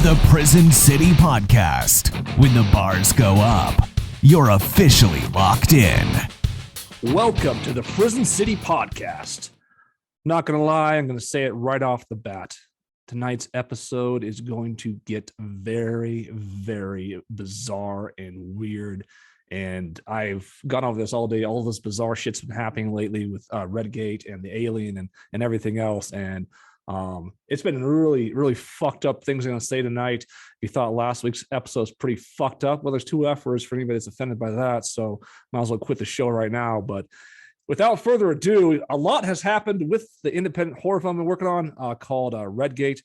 the Prison City Podcast. When the bars go up, you're officially locked in. Welcome to the Prison City Podcast. Not going to lie, I'm going to say it right off the bat. Tonight's episode is going to get very, very bizarre and weird. And I've gone over this all day. All this bizarre shit's been happening lately with Redgate and the alien and everything else. And it's been really, really fucked up things I'm going to say tonight. If you thought last week's episode was pretty fucked up, well, there's 2 F's for anybody that's offended by that. So might as well quit the show right now. But without further ado, a lot has happened with the independent horror film I've been working on called Redgate.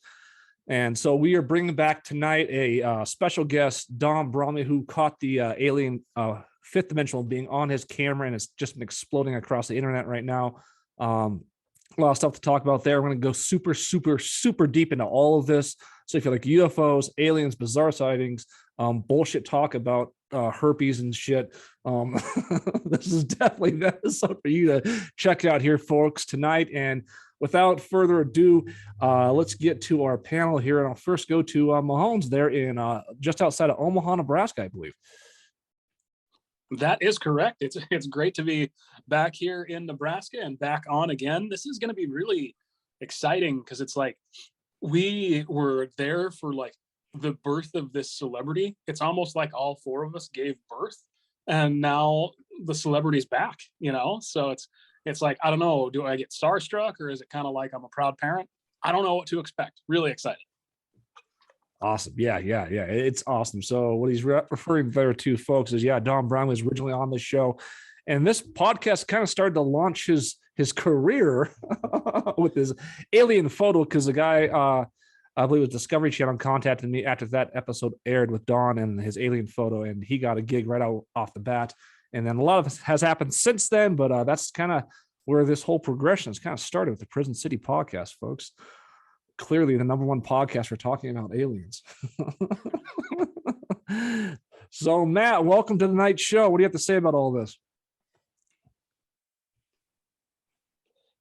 And so we are bringing back tonight a special guest, Don Bromley, who caught the alien fifth dimensional being on his camera, and it's just been exploding across the internet right now. A lot of stuff to talk about there. We're going to go super, super, super deep into all of this. So if you like UFOs, aliens, bizarre sightings, bullshit talk about herpes and shit, this is definitely the episode for you to check out here, folks, tonight. And without further ado, let's get to our panel here. And I'll first go to Mahomes there in just outside of Omaha, Nebraska, I believe. That is correct. It's great to be back here in Nebraska and back on again. This is going to be really exciting because it's like we were there for like the birth of this celebrity. It's almost like all 4 of us gave birth, and now the celebrity's back, you know? So it's like, I don't know, do I get starstruck, or is it kind of like I'm a proud parent? I don't know what to expect. Really excited. Awesome. Yeah. It's awesome. So what he's referring there to, folks, is, Don Brown was originally on this show, and this podcast kind of started to launch his career with his alien photo, because the guy, I believe it was Discovery Channel, contacted me after that episode aired with Don and his alien photo, and he got a gig right out off the bat. And then a lot of it has happened since then, but that's kind of where this whole progression has kind of started with the Prison City Podcast, folks. Clearly the number 1 podcast for talking about aliens. So Matt, welcome to the night show. What do you have to say about all this?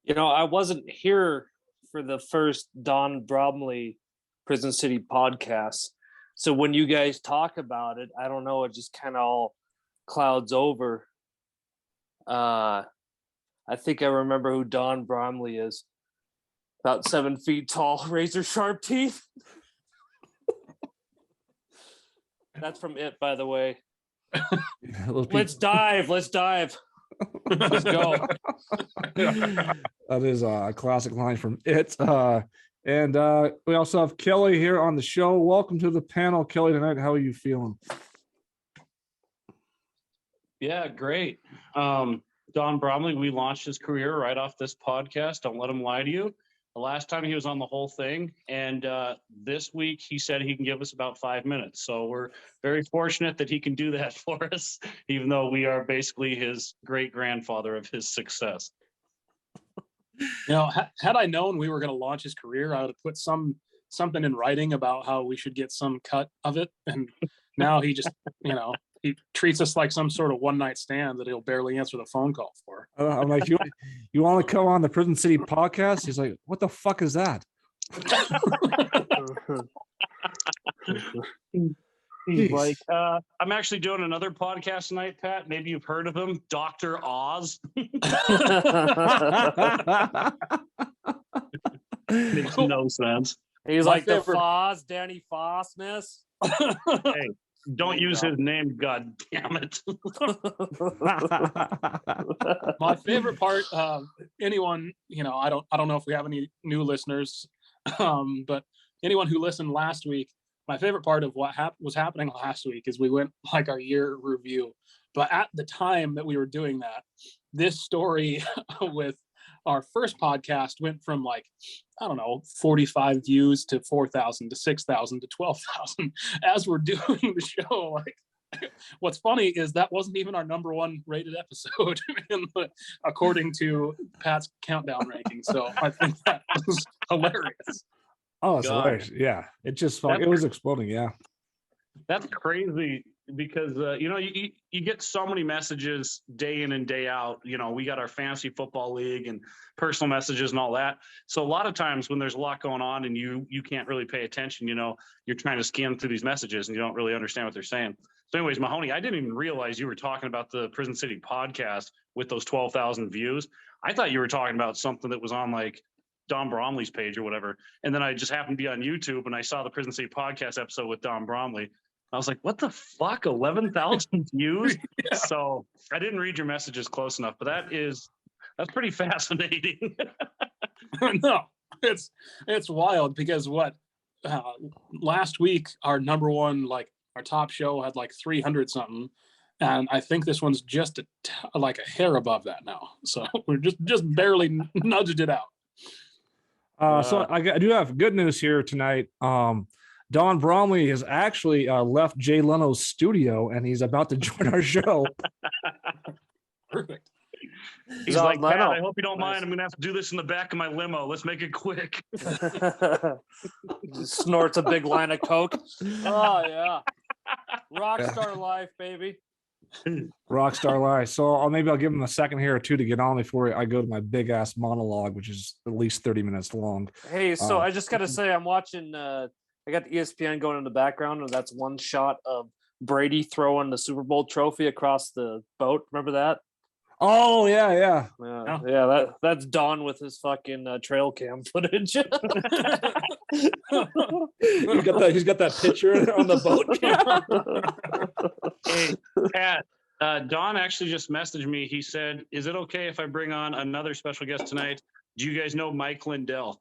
You know, I wasn't here for the first Don Bromley Prison City podcast. So when you guys talk about it, I don't know, it just kind of all clouds over. I think I remember who Don Bromley is. About 7 feet tall, razor sharp teeth. That's from It, by the way. Let's dive. Let's go. That is a classic line from It. And we also have Kelly here on the show. Welcome to the panel, Kelly, tonight. How are you feeling? Yeah, great. Don Bromley, we launched his career right off this podcast. Don't let him lie to you. The last time he was on the whole thing, and this week he said he can give us about 5 minutes. So we're very fortunate that he can do that for us, even though we are basically his great-grandfather of his success. You know, had I known we were going to launch his career, I would have put something in writing about how we should get some cut of it. And now he just, he treats us like some sort of one-night stand that he'll barely answer the phone call for. I'm like, you want to come on the Prison City Podcast? He's like, what the fuck is that? He's like, I'm actually doing another podcast tonight, Pat. Maybe you've heard of him, Dr. Oz. Makes no sense. He's like the Foz, Danny Fossness. Hey, don't use his name, god damn it. My favorite part, anyone, I don't know if we have any new listeners, but anyone who listened last week, my favorite part of what was happening last week is we went like our year review. But at the time that we were doing that, this story with our first podcast went from 45 views to 4,000 to 6,000 to 12,000 as we're doing the show. What's funny is that wasn't even our number 1 rated episode according to Pat's countdown ranking. So I think that was hilarious. Oh, it's hilarious. Yeah. It just it was exploding. Yeah. That's crazy because you get so many messages day in and day out. We got our fantasy football league and personal messages and all that. So a lot of times when there's a lot going on and you can't really pay attention, you're trying to skim through these messages and you don't really understand what they're saying. So anyways, Mahoney, I didn't even realize you were talking about the Prison City podcast with those 12,000 views. I thought you were talking about something that was on like Don Bromley's page or whatever. And then I just happened to be on YouTube and I saw the Prison City podcast episode with Don Bromley. I was like, what the fuck? 11,000 views? Yeah. So I didn't read your messages close enough, but that's pretty fascinating. No, it's wild because last week our number one, like our top show had like 300 something. And I think this one's just like a hair above that now. So we're just barely nudged it out. So I do have good news here tonight. Don Bromley has actually left Jay Leno's studio and he's about to join our show. Perfect. He's like, Pat, I hope you don't mind. I'm going to have to do this in the back of my limo. Let's make it quick. Snorts a big line of Coke. Oh, yeah. Rockstar life, baby. Rockstar life. So maybe I'll give him a second here or two to get on before I go to my big ass monologue, which is at least 30 minutes long. Hey, so I just got to say, I'm watching... I got the ESPN going in the background, and that's one shot of Brady throwing the Super Bowl trophy across the boat. Remember that? Oh, yeah. Yeah, that's Don with his fucking trail cam footage. He's got that picture on the boat. Hey, Pat, Don actually just messaged me. He said, is it okay if I bring on another special guest tonight? Do you guys know Mike Lindell?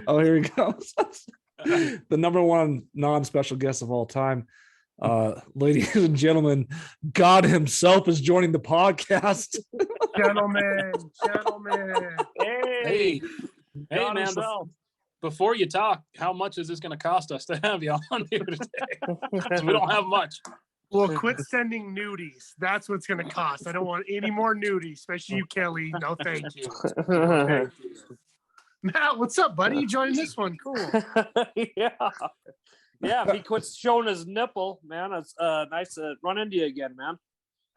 Oh, here he goes. The number one non-special guest of all time. Ladies and gentlemen, God himself is joining the podcast. Gentlemen. Hey, God man, himself. Before you talk, how much is this going to cost us to have you on here today? We don't have much. Well, quit sending nudies. That's what's going to cost. I don't want any more nudies, especially you, Kelly. No, thank you. Thank you. Matt, what's up, buddy? You joined this one. Cool. Yeah, if he quits showing his nipple, man, it's nice to run into you again, man.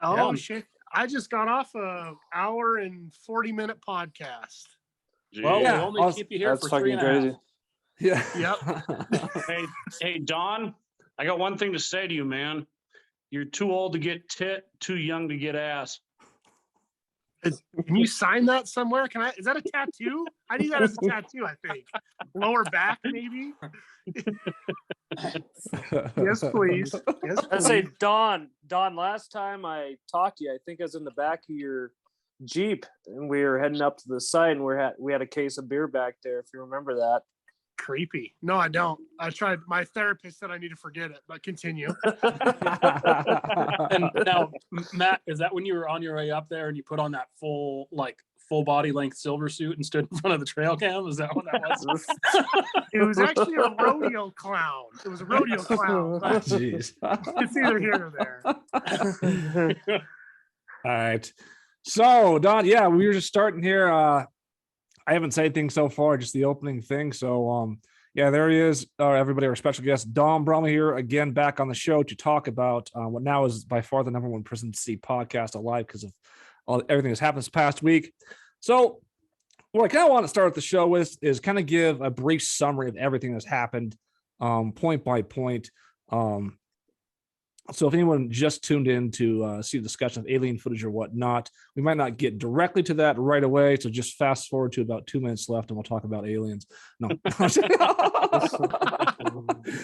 Oh, Yeah. shit. I just got off a hour and 40-minute podcast. Well, Yeah, we only keep you here That's for fucking 3.5. Yeah. Yep. Hey, Don, I got one thing to say to you, man. You're too old to get tit, too young to get ass. Can you sign that somewhere? Is that a tattoo? I need that as a tattoo, I think. Lower back, maybe? Yes, please. Yes, I say, please. Don, last time I talked to you, I think I was in the back of your Jeep and we were heading up to the site and we had a case of beer back there, if you remember that. Creepy. No, I don't. I tried. My therapist said I need to forget it, but continue. And now, Matt, is that when you were on your way up there and you put on that full body length silver suit and stood in front of the trail cam? Is that what that was? It was actually a rodeo clown. It was a rodeo clown. But Jeez. it's either here or there. All right. So, Don, yeah, we were just starting here. I haven't said anything so far, just the opening thing. So, yeah, there he is. Everybody, our special guest, Don Bromley here again, back on the show to talk about what now is by far the number one Prison City podcast alive because of everything that's happened this past week. So, what I kind of want to start with the show with is kind of give a brief summary of everything that's happened, point by point. So if anyone just tuned in to see the discussion of alien footage or whatnot, we might not get directly to that right away. So just fast forward to about 2 minutes left and we'll talk about aliens. No.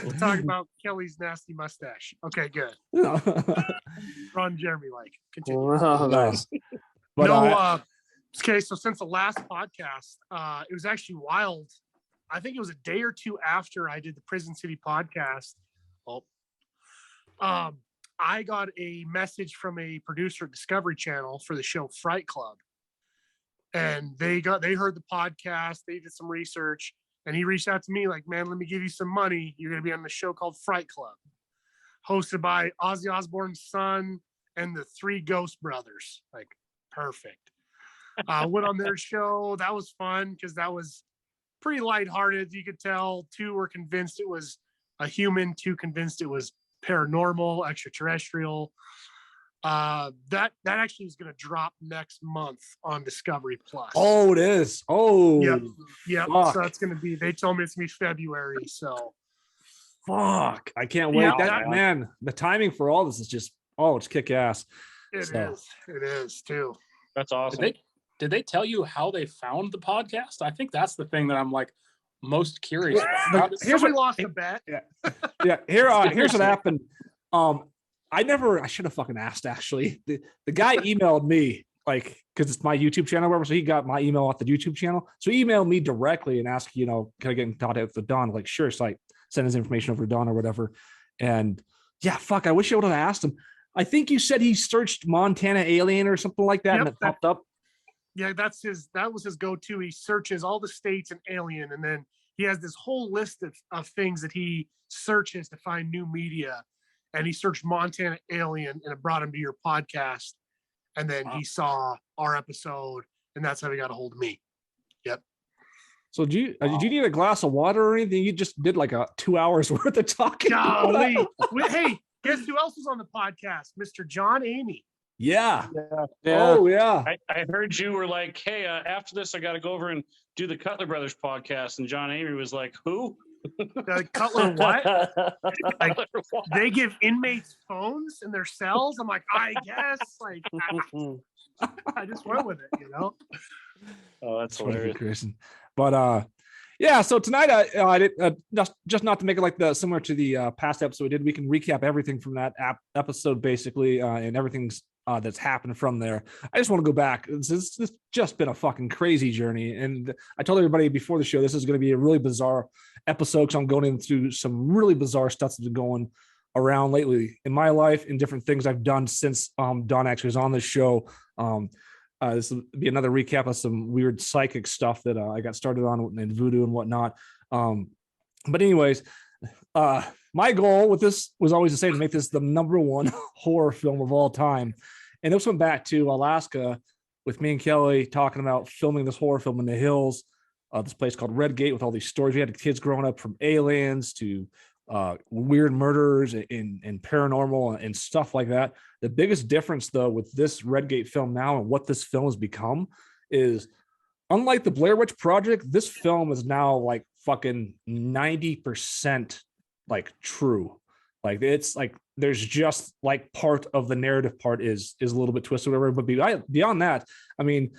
We'll talk about Kelly's nasty mustache. Okay, good. Ron Jeremy like. Continue. Oh, nice. But okay, so since the last podcast, it was actually wild. I think it was a day or two after I did the Prison City podcast. I got a message from a producer at Discovery Channel for the show Fright Club. And they heard the podcast, they did some research, and he reached out to me like, man, let me give you some money. You're going to be on the show called Fright Club, hosted by Ozzy Osbourne's son and the three Ghost brothers. Like, perfect. Went on their show. That was fun because that was pretty lighthearted. You could tell 2 were convinced it was a human, 2 convinced it was paranormal, extraterrestrial. That actually is going to drop next month on Discovery Plus. Oh, it is. Oh, yep. fuck. So it's going to be. They told me it's going to be February. So fuck, I can't wait. Yeah, Man, the timing for all this is just it's kick ass. It is too. That's awesome. Did they tell you how they found the podcast? I think that's the thing that I'm like most curious about. Here's what lost the bet. Yeah. Here's what happened. I should have fucking asked actually. The guy emailed me like because it's my YouTube channel, or whatever. So he got my email off the YouTube channel. So he emailed me directly and asked, can I get in contact with Don? Like, sure. So I send his information over to Don or whatever. And yeah, fuck, I wish I would have asked him. I think you said he searched Montana Alien or something like that, and it popped up. Yeah, that was his go-to. He searches all the states and Alien, and then he has this whole list of things that he searches to find new media. And he searched Montana Alien, and it brought him to your podcast. And then he saw our episode, and that's how he got a hold of me. Yep. So did you need a glass of water or anything? You just did like 2 hours worth of talking. Golly. Hey, guess who else was on the podcast? Mr. John Amy. Yeah. Yeah. Oh, yeah. I heard you were like, hey, after this, I got to go over and do the Cutler Brothers podcast. And John Amy was like, who? Cutler what? Like, they give inmates phones in their cells? I'm like, I guess. Like, I just went with it, Oh, that's hilarious. But yeah, so tonight I did just not to make it like similar to the past episode we did. We can recap everything from that episode basically, and everything's that's happened from there. I just want to go back. This just been a fucking crazy journey, and I told everybody before the show this is going to be a really bizarre episode because I'm going into some really bizarre stuff that's been going around lately in my life and different things I've done since Don actually was on this show. This will be another recap of some weird psychic stuff that I got started on in voodoo and whatnot. But anyways, my goal with this was always the same, to make this the #1 horror film of all time. And this went back to Alaska with me and Kelly talking about filming this horror film in the hills, this place called Redgate, with all these stories. We had kids growing up from aliens to weird murders and paranormal and stuff like that. The biggest difference, though, with this Redgate film now and what this film has become is, unlike the Blair Witch Project, this film is now like fucking 90% like true. Like, it's like there's just like part of the narrative part is a little bit twisted or whatever. But beyond that, I mean,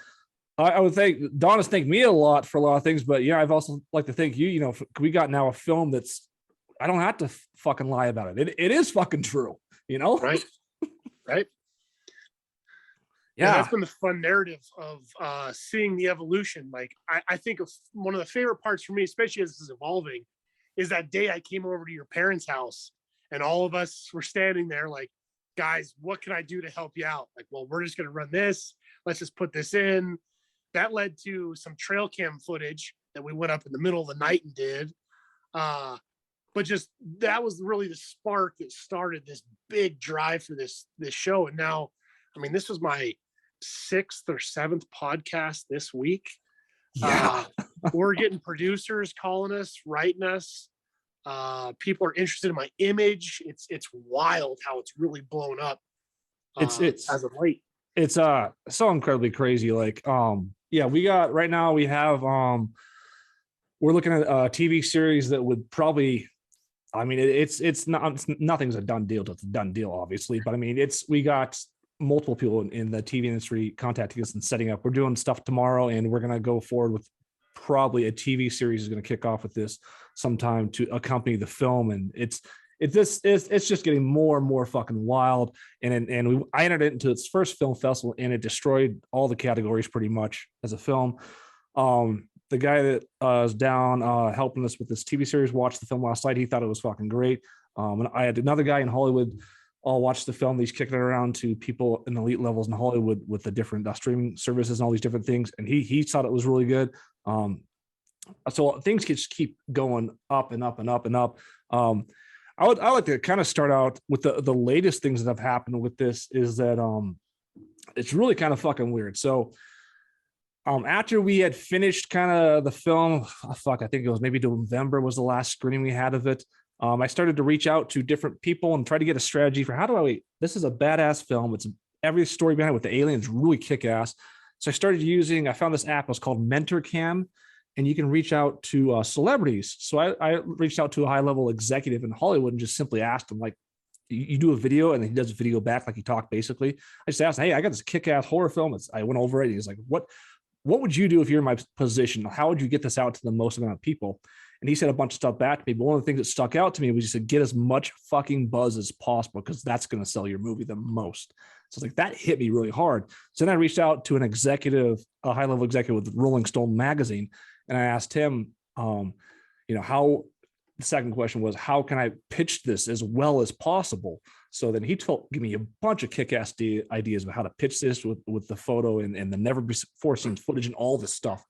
I would think Don has thanked me a lot for a lot of things, but yeah, I've also like to thank you. We got now a film that's, I don't have to fucking lie about it. It is fucking true, Right. Yeah, that's been the fun narrative of seeing the evolution. Like, I think of one of the favorite parts for me, especially as this is evolving, is that day I came over to your parents' house and all of us were standing there like, guys, what can I do to help you out? Like, well, we're just going to run this. Let's just put this in. That led to some trail cam footage that we went up in the middle of the night and did. But just that was really the spark that started this big drive for this show. And now, I mean, this was my 6th or 7th podcast this week. Yeah. We're getting producers calling us, writing us. People are interested in my image. It's wild how it's really blown up. It's as of late. It's so incredibly crazy. Like, yeah, we got right now we have we're looking at a TV series that would probably, I mean, nothing's a done deal. It's a done deal, obviously, but I mean, we got multiple people in the TV industry contacting us and setting up. We're doing stuff tomorrow, and we're going to go forward with probably a TV series is going to kick off with this sometime to accompany the film. And it's just getting more and more fucking wild. And I entered it into its first film festival, and it destroyed all the categories pretty much as a film. The guy that is down helping us with this TV series watched the film last night. He thought it was fucking great. And I had another guy in Hollywood watch the film. He's kicking it around to people in elite levels in Hollywood with the different streaming services and all these different things. And he thought it was really good. So things just keep going up and up and up and up. I like to kind of start out with the latest things that have happened with this is that it's really kind of fucking weird. So After we had finished kind of the film, I think it was maybe November was the last screening we had of it. I started to reach out to different people and try to get a strategy for this is a badass film. It's every story behind it with the aliens really kick ass. So I found this app, it was called Mentor Cam, and you can reach out to celebrities. So I reached out to a high level executive in Hollywood and just simply asked him, like, you do a video, and then he does a video back like he talked basically. I just asked, hey, I got this kick ass horror film. I went over it. And he's like, what would you do if you're in my position? How would you get this out to the most amount of people? And he said a bunch of stuff back to me. But one of the things that stuck out to me was he said, get as much fucking buzz as possible, because that's going to sell your movie the most. So it's like, that hit me really hard. So then I reached out to an executive, a high level executive with Rolling Stone magazine. And I asked him, how, the second question was, how can I pitch this as well as possible? So then he give me a bunch of kick-ass ideas about how to pitch this with the photo and the never before seen footage and all this stuff.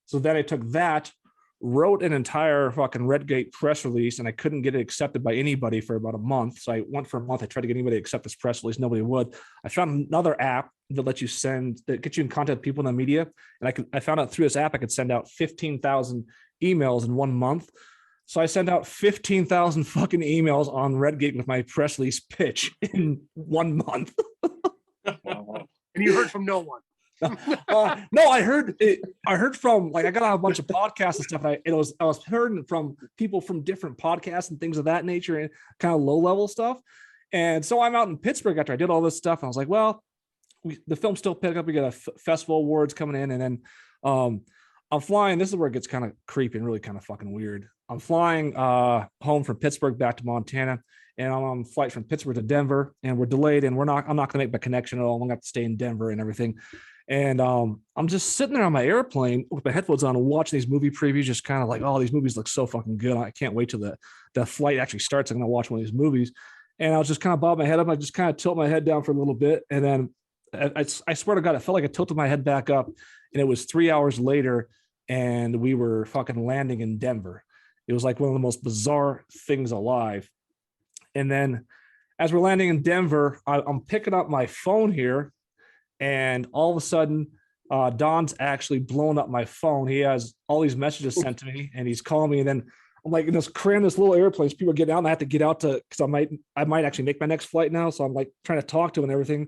So then I took that, wrote an entire fucking Redgate press release, and I couldn't get it accepted by anybody for about a month. So I went for a month. I tried to get anybody to accept this press release. Nobody would. I found another app that lets you get you in contact with people in the media. And I found out through this app, I could send out 15,000 emails in 1 month. So I sent out 15,000 fucking emails on Redgate with my press release pitch in 1 month. And you heard from no one. No, I heard from, like, I got on a bunch of podcasts and stuff. I was hearing from people from different podcasts and things of that nature, and kind of low level stuff. And so I'm out in Pittsburgh after I did all this stuff. And I was like, well, the film still picked up. We got a festival awards coming in, and then I'm flying. This is where it gets kind of creepy and really kind of fucking weird. I'm flying home from Pittsburgh back to Montana, and I'm on a flight from Pittsburgh to Denver, and we're delayed, and I'm not going to make my connection at all. I'm going to have to stay in Denver and everything. And I'm just sitting there on my airplane with my headphones on and watching these movie previews, just kind of like, oh, these movies look so fucking good. I can't wait till the flight actually starts. I'm going to watch one of these movies. And I was just kind of bob my head up. I just kind of tilt my head down for a little bit. And then I swear to God, it felt like I tilted my head back up, and it was 3 hours later, and we were fucking landing in Denver. It was like one of the most bizarre things alive. And then as we're landing in Denver, I'm picking up my phone here, and all of a sudden, Don's actually blown up my phone. He has all these messages sent to me, and he's calling me. And then I'm like in this little airplanes. People are getting out, and I have to get out because I might actually make my next flight now. So I'm like trying to talk to him and everything.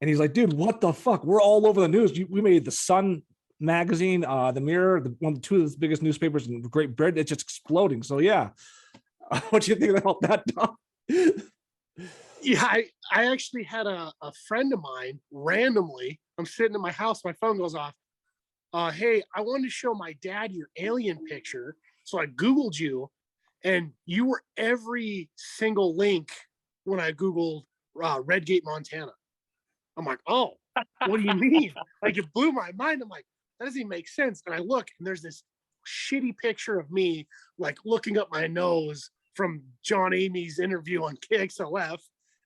And he's like, dude, what the fuck? We're all over the news. We made the Sun magazine, the Mirror, two of the biggest newspapers in Great Britain. It's just exploding. So yeah, what do you think about that, Don? Yeah, I actually had a friend of mine randomly. I'm sitting in my house, my phone goes off. Hey, I wanted to show my dad your alien picture. So I Googled you, and you were every single link when I Googled Redgate, Montana. I'm like, oh, what do you mean? Like, it blew my mind. I'm like, that doesn't even make sense. And I look, and there's this shitty picture of me, like, looking up my nose from John Amy's interview on KXLF.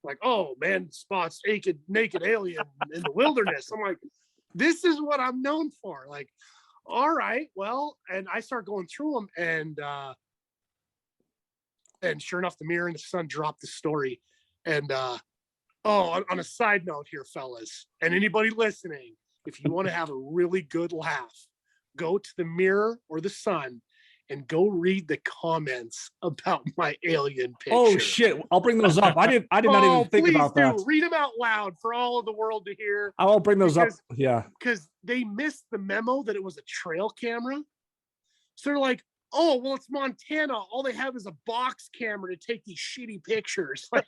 Like, oh, man spots naked alien in the wilderness. I'm like, this is what I'm known for. Like, all right, well, and I start going through them, and sure enough, the Mirror and the Sun dropped the story. And on a side note here, fellas, and anybody listening, if you want to have a really good laugh, go to the Mirror or the Sun and go read the comments about my alien picture. Oh shit! I'll bring those up. I did not even think about that. Read them out loud for all of the world to hear. I'll bring those up. Yeah, because they missed the memo that it was a trail camera. So they're like, oh, well, it's Montana. All they have is a box camera to take these shitty pictures. Like,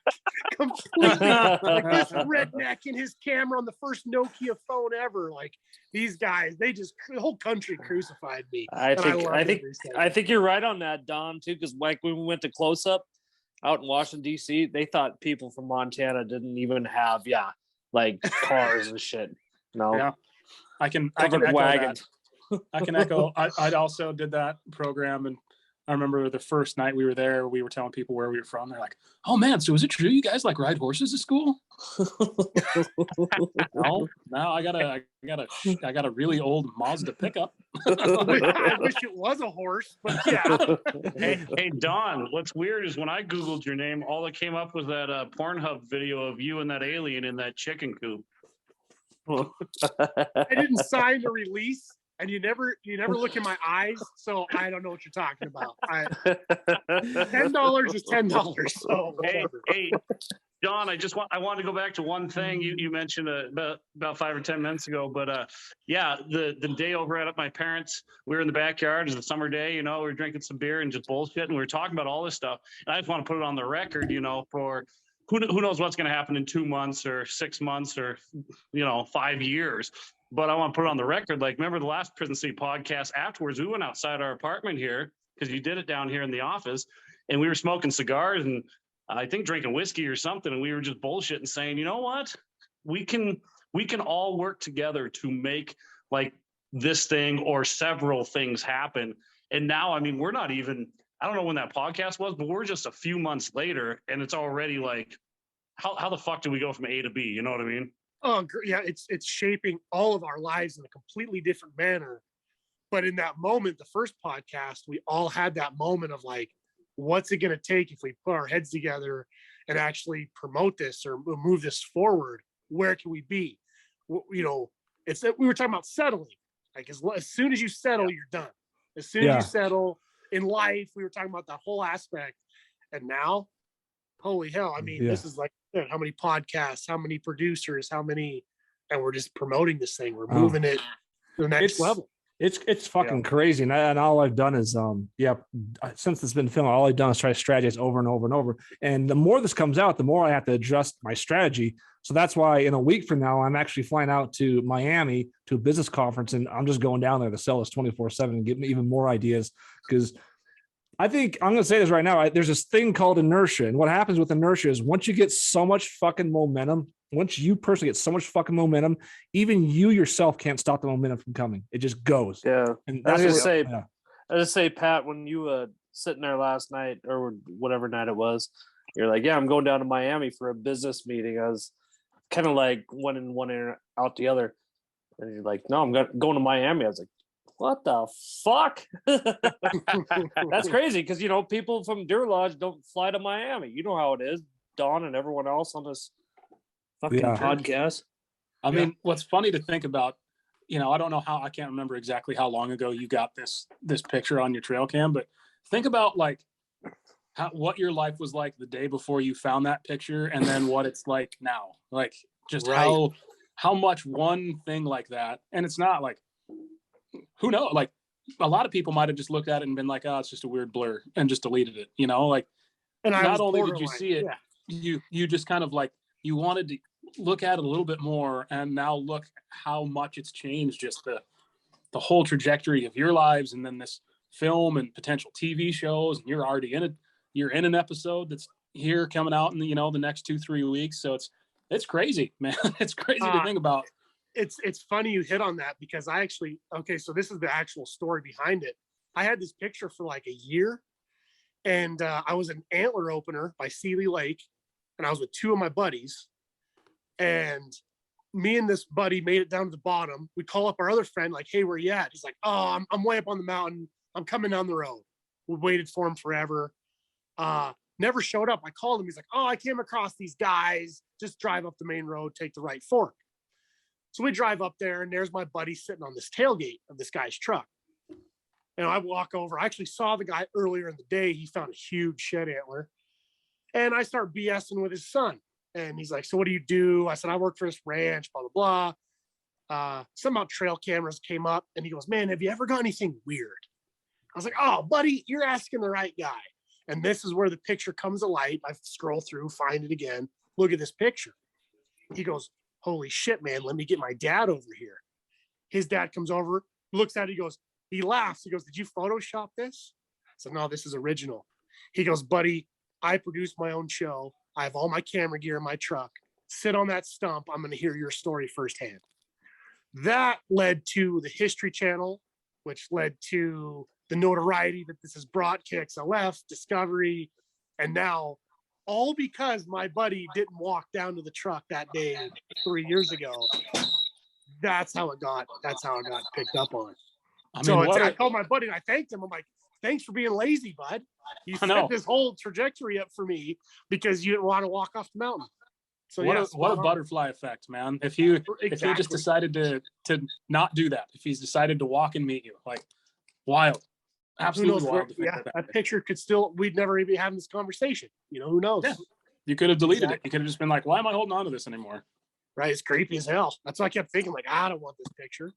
completely, like this redneck and his camera on the first Nokia phone ever. Like, these guys, the whole country crucified me. I think you're right on that, Don, too, because like when we went to Close Up out in Washington, D.C., they thought people from Montana didn't even have, like cars and shit. No. Yeah. I can echo that. I can echo. I also did that program, and I remember the first night we were there, we were telling people where we were from. They're like, "Oh man, so is it true you guys like ride horses at school?" No, I got a really old Mazda pickup. I wish it was a horse, but yeah. Hey, Don, what's weird is when I Googled your name, all that came up was that Pornhub video of you and that alien in that chicken coop. I didn't sign the release, and you never look in my eyes, so I don't know what you're talking about. $10 is $10. So whatever. Hey, John, I want to go back to one thing you mentioned about 5 or 10 minutes ago, but yeah, the day over at my parents, we were in the backyard. It was a summer day, we were drinking some beer and just bullshit, and we were talking about all this stuff. And I just want to put it on the record, for who knows what's going to happen in 2 months or 6 months or 5 years. But I want to put it on the record. Like, remember the last Prison City podcast? Afterwards, we went outside our apartment here because you did it down here in the office, and we were smoking cigars and I think drinking whiskey or something, and we were just bullshitting, saying, you know what, we can all work together to make like this thing or several things happen. And now, I mean, we're not even, I don't know when that podcast was, but we're just a few months later, and it's already like, how the fuck do we go from A to B? You know what I mean? Oh yeah, it's shaping all of our lives in a completely different manner. But in that moment, the first podcast, we all had that moment of like, what's it going to take if we put our heads together and actually promote this or move this forward? Where can we be? It's that we were talking about settling. Like as soon as you settle, you're done. As soon as you settle in life, we were talking about that whole aspect. And now, holy hell! I mean, this is like how many podcasts, how many producers, and we're just promoting this thing. We're moving it to the next level. It's fucking crazy, and all I've done is since it's been filmed, all I've done is try to strategize over and over and over. And the more this comes out, the more I have to adjust my strategy. So that's why in a week from now, I'm actually flying out to Miami to a business conference, and I'm just going down there to sell this 24/7 and get me even more ideas. Because I think I'm going to say this right now. There's this thing called inertia, and what happens with inertia is once you get so much fucking momentum. Once you personally get so much fucking momentum, even you yourself can't stop the momentum from coming. It just goes. Yeah. And I was gonna say, Pat, when you sitting there last night or whatever night it was, you're like, yeah, I'm going down to Miami for a business meeting. I was kind of like one in, one ear out the other. And you're like, no, I'm going to Miami. I was like, what the fuck? That's crazy because, people from Deer Lodge don't fly to Miami. You know how it is. Don and everyone else on this fucking podcast. I mean, what's funny to think about, I don't know I can't remember exactly how long ago you got this picture on your trail cam, but think about like what your life was like the day before you found that picture and then what it's like now. Like just how much one thing like that, and it's not like, who knows, like a lot of people might have just looked at it and been like, oh, it's just a weird blur and just deleted it, like, and not only did you see it, you just kind of like, you wanted to look at it a little bit more, and now look how much it's changed just the whole trajectory of your lives, and then this film and potential TV shows, and you're already in it. You're in an episode that's here coming out in the next 2-3 weeks. So it's crazy, man. It's crazy to think about. It's funny you hit on that because I actually, so this is the actual story behind it. I had this picture for like a year, and I was an antler opener by Sealy Lake, and I was with two of my buddies, and me and this buddy made it down to the bottom. We call up our other friend, like, hey, where you at? He's like, oh, I'm way up on the mountain. I'm coming down the road. We waited for him forever. Never showed up. I called him. He's like, oh, I came across these guys. Just drive up the main road, take the right fork. So we drive up there, and there's my buddy sitting on this tailgate of this guy's truck. And I walk over. I actually saw the guy earlier in the day. He found a huge shed antler. And I start BSing with his son. And he's like, so what do you do? I said, I work for this ranch, blah, blah, blah. Some about trail cameras came up, and he goes, man, have you ever got anything weird? I was like, oh, buddy, you're asking the right guy. And this is where the picture comes to light. I scroll through, find it again. Look at this picture. He goes, holy shit, man, let me get my dad over here. His dad comes over, looks at it, he laughs. He goes, did you Photoshop this? I said, no, this is original. He goes, buddy, I produce my own show. I have all my camera gear in my truck. Sit on that stump. I'm going to hear your story firsthand. That led to the History Channel, which led to the notoriety that this has brought, KXLF, Discovery, and now all because my buddy didn't walk down to the truck that day 3 years ago. That's how it got picked up on. I called my buddy and I thanked him. I'm like, thanks for being lazy, bud. You set this whole trajectory up for me because you didn't want to walk off the mountain. So what yes, a butterfly effect, man. If he just decided to not do that, if he's decided to walk and meet you, like wild. Absolutely who knows wild. where, that picture could still, we'd never even be having this conversation. Who knows? Yeah. You could have deleted it. You could have just been like, why am I holding on to this anymore? Right. It's creepy as hell. That's why I kept thinking, like, I don't want this picture,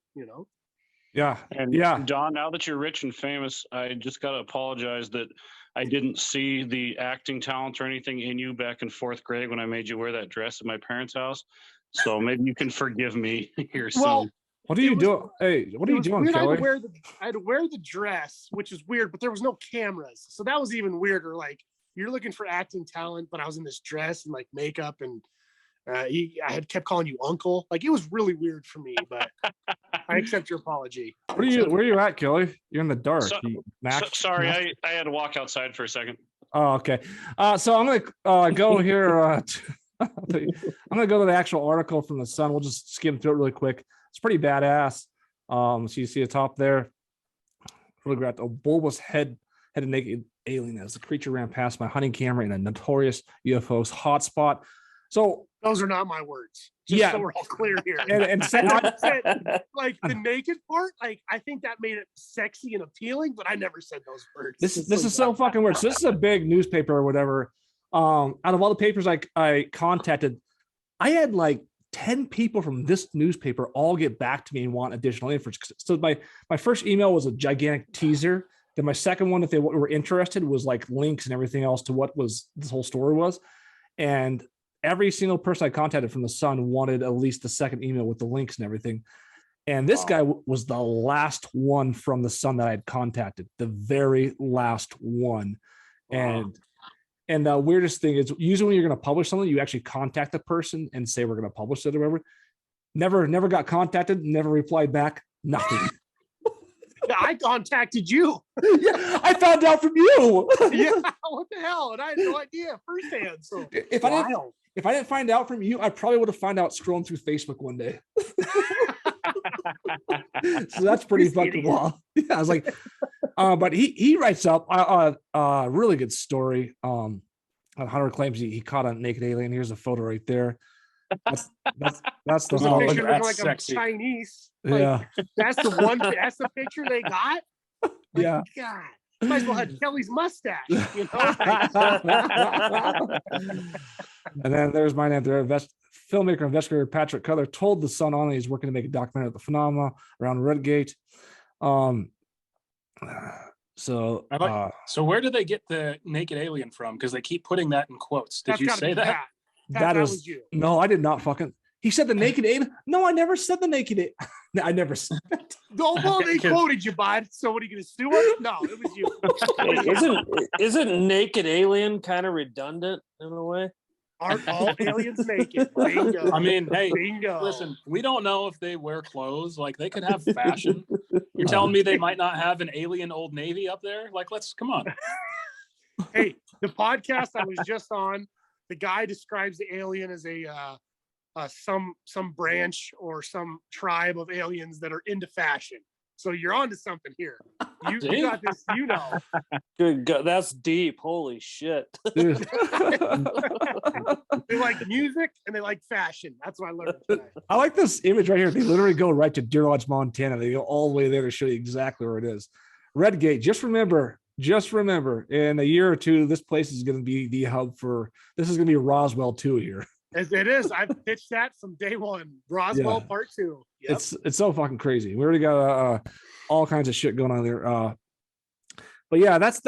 Yeah. And yeah. Don, now that you're rich and famous, I just got to apologize that I didn't see the acting talent or anything in you back in 4th grade when I made you wear that dress at my parents' house. So maybe you can forgive me here soon. What are you doing? Hey, what are you doing, Kelly? I had to wear the dress, which is weird, but there was no cameras. So that was even weirder. Like, you're looking for acting talent, but I was in this dress and like makeup, and I had kept calling you uncle. Like, it was really weird for me, but I accept your apology. Where are you at, Kelly? You're in the dark. Sorry, I had to walk outside for a second. Oh, okay. So I'm gonna go here. I'm gonna go to the actual article from the Sun. We'll just skim through it really quick. It's pretty badass. So you see the top there. Photographed a bulbous head of naked alien as the creature ran past my hunting camera in a notorious UFO's hotspot. So those are not my words. So we're all clear here. And like the naked part, like I think that made it sexy and appealing, but I never said those words. This is so fucking weird. So this is a big newspaper or whatever. Out of all the papers I contacted, I had like 10 people from this newspaper all get back to me and want additional info. So my first email was a gigantic teaser. Then my second one, if they were interested, was like links and everything else to what was this whole story was. And every single person I contacted from the Sun wanted at least the second email with the links and everything. And this guy was the last one from the Sun that I had contacted, the very last one. Wow. And the weirdest thing is usually when you're going to publish something, you actually contact the person and say, we're going to publish it or whatever. Never got contacted, never replied back, nothing. I contacted you. Yeah, I found out from you. Yeah, what the hell? And I had no idea firsthand. So if I didn't find out from you, I probably would have found out scrolling through Facebook one day. So that's pretty fucking wild. Yeah, I was like, but he writes up a really good story. Hunter claims he caught a naked alien. Here's a photo right there. That's the picture looking like sexy. I'm Chinese. Yeah, that's the one. That's the picture they got. Yeah. God, might as well have Kelly's mustache. And then there's my name there. Filmmaker investigator Patrick Cutler told the Sun on he's working to make a documentary of the phenomena around Redgate. So where do they get the naked alien from? Because they keep putting that in quotes. Did you say that? That was you. No, I did not fucking. He said the naked alien. No, I never said the naked alien. I never said that. No, well, they quoted you, bud. So what are you going to sue us? No, it was you. Isn't naked alien kind of redundant in a way? Aren't all aliens naked? Bingo. I mean, hey, bingo. Listen, we don't know if they wear clothes. Like, they could have fashion. You're telling me they might not have an alien Old Navy up there? Like, come on. Hey, the podcast I was just on, the guy describes the alien as some branch or some tribe of aliens that are into fashion. So you're onto something here. You got this, Good God, that's deep. Holy shit. They like music and they like fashion. That's what I learned today. I like this image right here. They literally go right to Deer Lodge, Montana. They go all the way there to show you exactly where it is. Redgate, just remember, in a year or two, this place is going to be the hub for, this is going to be Roswell 2 here. It is. I've pitched that from day one. Roswell Part 2. Yep. It's so fucking crazy. We already got all kinds of shit going on there. But yeah, that's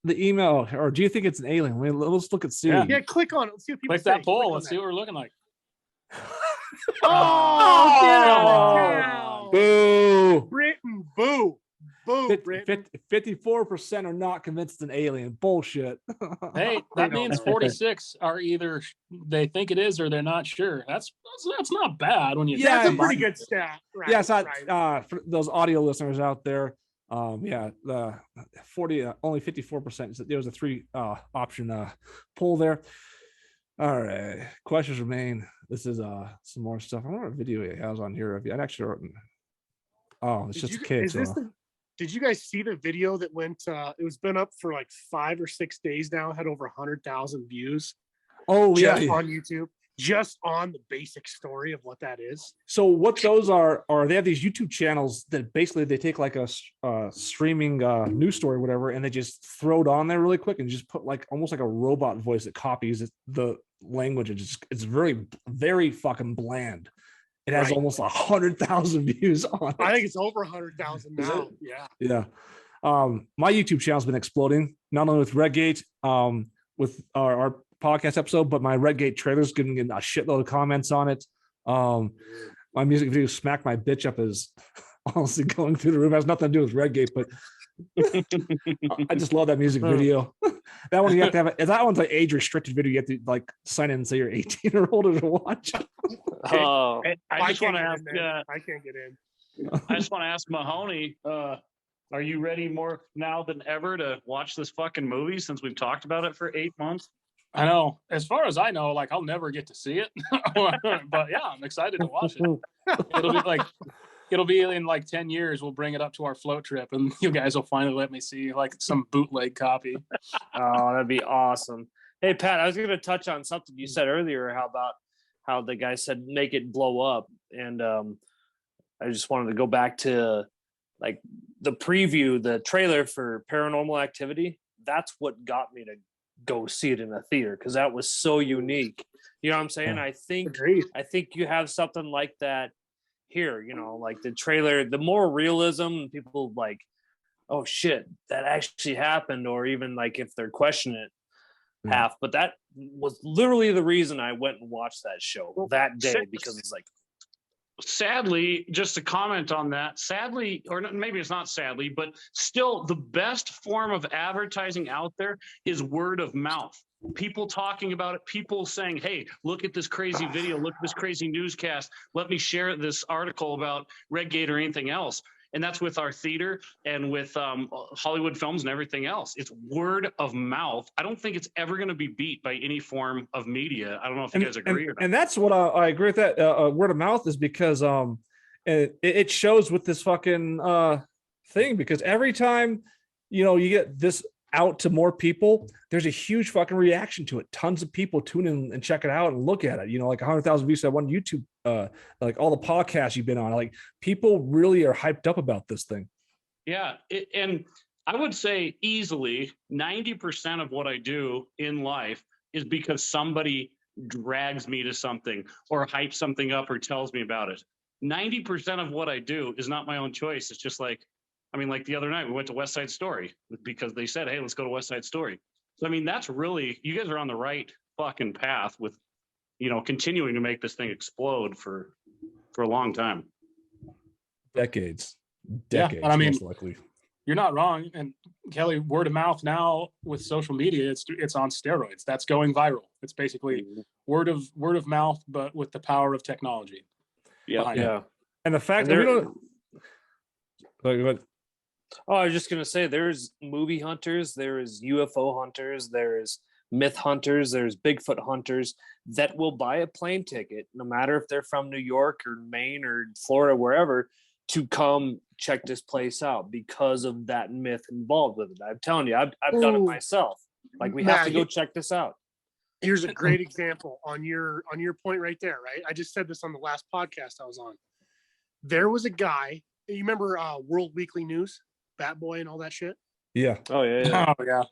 the email. Or do you think it's an alien? I mean, let's look at C. Yeah, click on it. Let's see what people click say. That poll. Let's see what we're looking like. Oh, boo! Britain, boo. Boo, 54% are not convinced it's an alien. Bullshit. Hey, that means 46 are either they think it is or they're not sure. That's not bad when you. Yeah, that's a pretty good stat. Right, yes, for those audio listeners out there, the 40 only 54%. There was a 3 option poll there. All right, questions remain. This is some more stuff. I wonder what video it has on here. I actually. Oh, it's just a kid. Did you guys see the video that went? It was been up for like 5 or 6 days now. Had over 100,000 views. Oh yeah, on YouTube. just on the basic story of what that is. So what those are they have these YouTube channels that basically they take like a streaming news story or whatever, and they just throw it on there really quick and just put like almost like a robot voice that copies the language. It's very, very fucking bland. It has almost 100,000 views on it. I think it's over 100,000 now. Yeah. Yeah. My YouTube channel's been exploding, not only with Redgate, with our podcast episode, but my Redgate trailer's getting a shitload of comments on it. My music video "Smack My Bitch Up" is honestly going through the roof. It has nothing to do with Redgate, but I just love that music video. That one you have to have that one's like age restricted video. You have to like sign in and say you're 18 or older to watch. Oh, I just want to ask. I can't get in. I just want to ask Mahoney. Are you ready more now than ever to watch this fucking movie since we've talked about it for 8 months? I know. As far as I know, like I'll never get to see it, but yeah, I'm excited to watch it. It'll be in like 10 years. We'll bring it up to our float trip, and you guys will finally let me see like some bootleg copy. Oh, that'd be awesome. Hey, Pat, I was going to touch on something you said earlier. How the guy said make it blow up, and I just wanted to go back to like the preview, the trailer for Paranormal Activity. That's what got me to go see it in a theater because that was so unique. You know what I'm saying? I think you have something like that here. You know, like the trailer, the more realism, people like, oh shit, that actually happened, or even like if they're questioning it half. But that was literally the reason I went and watched that show that day, because it's like, sadly, just to comment on that, sadly, or maybe it's not sadly, but still the best form of advertising out there is word of mouth. People talking about it, people saying, hey, look at this crazy video, look at this crazy newscast, let me share this article about Redgate or anything else. And that's with our theater and with Hollywood films and everything else. It's word of mouth. I don't think it's ever going to be beat by any form of media. I don't know if you guys agree or not. And that's what I agree with that. Word of mouth is because it shows with this fucking thing, because every time, you know, you get this out to more people, there's a huge fucking reaction to it. Tons of people tune in and check it out and look at it. You know, like 100,000 views on one YouTube, like all the podcasts you've been on, like people really are hyped up about this thing. Yeah. And I would say easily 90% of what I do in life is because somebody drags me to something or hypes something up or tells me about it. 90% of what I do is not my own choice. It's just like, I mean, like the other night we went to West Side Story because they said, hey, let's go to West Side Story. So, I mean, that's really, you guys are on the right fucking path with, you know, continuing to make this thing explode for a long time. Decades. Yeah, and I mean, most likely. You're not wrong. And Kelly, word of mouth now with social media, it's on steroids. That's going viral. It's basically word of mouth, but with the power of technology. Yeah. And the fact that we don't. Oh, I was just gonna say, there's movie hunters, there is UFO hunters, there is myth hunters, there's Bigfoot hunters that will buy a plane ticket, no matter if they're from New York or Maine or Florida, wherever, to come check this place out because of that myth involved with it. I'm telling you, I've done it myself. Like, we have to go check this out. Here's a great example on your point right there, right? I just said this on the last podcast I was on. There was a guy, you remember World Weekly News, Bat Boy and all that shit? Yeah. Oh, yeah. Oh, yeah.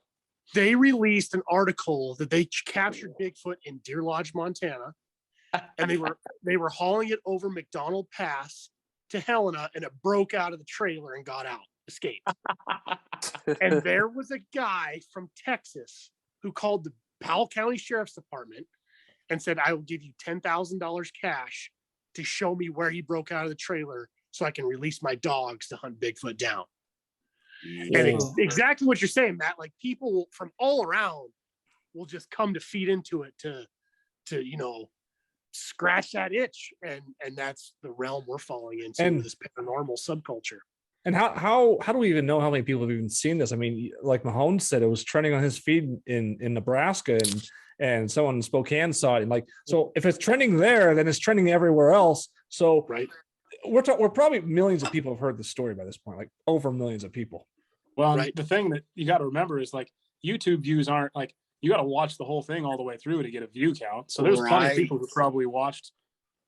They released an article that they captured Bigfoot in Deer Lodge, Montana, and they were hauling it over McDonald Pass to Helena, and it broke out of the trailer and got out, escaped. And there was a guy from Texas who called the Powell County Sheriff's Department and said, I will give you $10,000 cash to show me where he broke out of the trailer so I can release my dogs to hunt Bigfoot down. Yeah. And exactly what you're saying, Matt, like people from all around will just come to feed into it to you know, scratch that itch, and that's the realm we're falling into, and this paranormal subculture. And how do we even know how many people have even seen this? I mean, like Mahone said, it was trending on his feed in Nebraska, and someone in Spokane saw it. And like, so if it's trending there, then it's trending everywhere else. So right, we're probably millions of people have heard the story by this point, like over millions of people. Well, right. The thing that you got to remember is like YouTube views aren't like you got to watch the whole thing all the way through to get a view count. So there's plenty of people who probably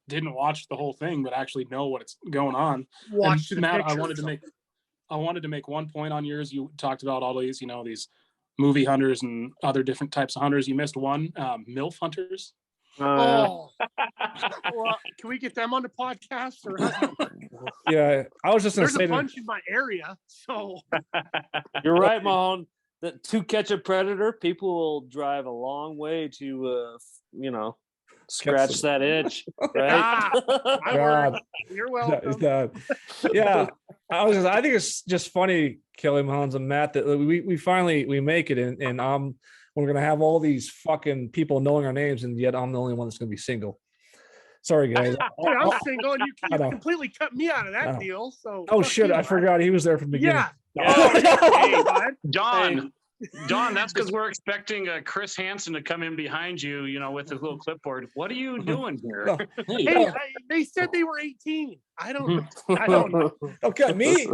didn't watch the whole thing, but actually know what's going on. Watch and the Matt, pictures. I wanted to make one point on yours. You talked about all these, these movie hunters and other different types of hunters. You missed one, MILF hunters. Well, can we get them on the podcast? Or Yeah, I was just going to there's say a bunch in my area, so You're right, Mahone. That to catch a predator, people will drive a long way to, scratch that itch, right? God. You're welcome. Yeah, I think it's just funny, Kelly Mahons and Matt, that we finally make it, and we're gonna have all these fucking people knowing our names, and yet I'm the only one that's gonna be single. Sorry, guys. Dude, I'm single, and you completely cut me out of that deal. So shit, I forgot he was there from the beginning. Yeah. Don, that's because we're expecting Chris Hansen to come in behind you, with his little clipboard. What are you doing here? Hey, they said they were 18. I don't know. Okay, me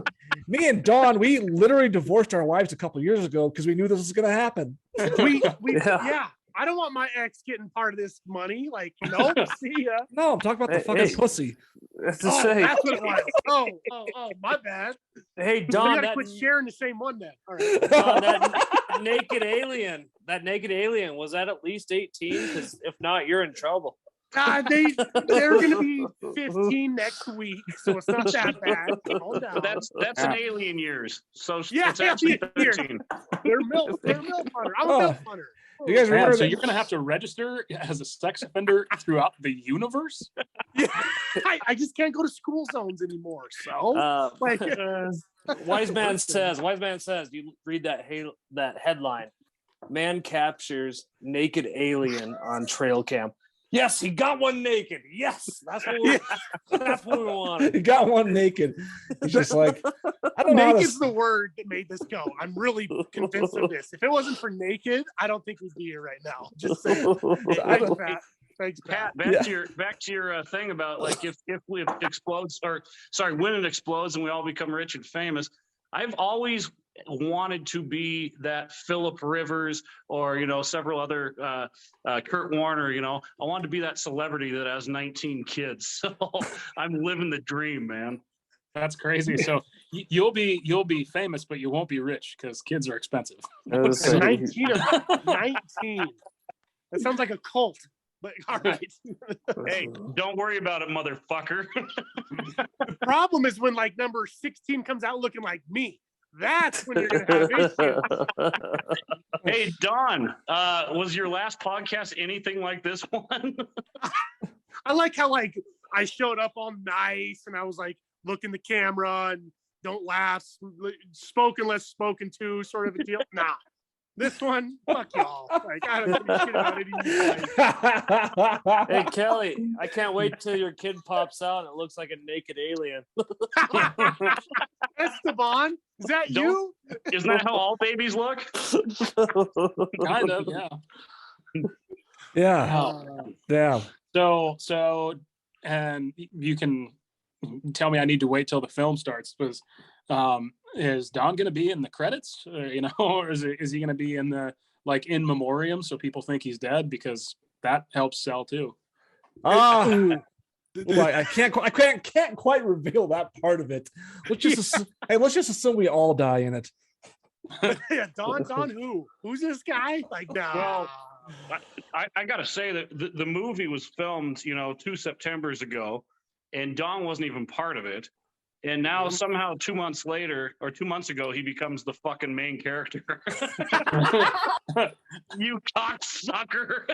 and Dawn, we literally divorced our wives a couple of years ago because we knew this was going to happen. Yeah. I don't want my ex getting part of this money. Like, no, see ya. No, I'm talking about the fucking pussy. That's what it was. Oh, my bad. Hey, Don, we gotta quit sharing the same one then. All right. Don, that naked alien, was that at least 18? Because if not, you're in trouble. God, they're gonna be 15 next week, so it's not that bad. But that's an alien years. So yeah, it's actually 13. They're milk hunter. I'm a milk hunter. You guys remember? So you're gonna have to register as a sex offender throughout the universe? Yeah, I just can't go to school zones anymore. So, Wise man says. You read that headline: Man captures naked alien on trail cam. Yes, he got one naked. Yes, that's what we wanted. He got one naked. It's just like, I don't know. Naked's the word that made this go. I'm really convinced of this. If it wasn't for naked, I don't think we'd be here right now. Just saying. Thanks, Pat. Back to your thing about like if it explodes, when it explodes and we all become rich and famous. I've always wanted to be that Philip Rivers or several other Kurt Warner. I wanted to be that celebrity that has 19 kids. So I'm living the dream, man. That's crazy. So you'll be famous, but you won't be rich because kids are expensive. 19. That sounds like a cult. But all right. Hey, don't worry about it, motherfucker. The problem is when like number 16 comes out looking like me. That's when you're gonna have issues. Hey, Don, was your last podcast anything like this one? I like how like I showed up all nice and I was like, look in the camera and don't laugh, spoken less spoken to, sort of a deal. Nah. This one, fuck y'all. Like, I don't give a shit about it either. Hey, Kelly, I can't wait till your kid pops out and it looks like a naked alien. Esteban, is that you? Isn't that how all babies look? Kind of, yeah. Yeah. So, and you can tell me I need to wait till the film starts. Is Don going to be in the credits, or is he going to be in the in memoriam so people think he's dead, because that helps sell too. Well, I can't quite reveal that part of it. Let's just assume we all die in it. Yeah, Don who? Who's this guy? Like, nah. Well, I got to say that the movie was filmed, 2 Septembers ago, and Don wasn't even part of it. And now somehow 2 months later, or 2 months ago, he becomes the fucking main character. You cocksucker.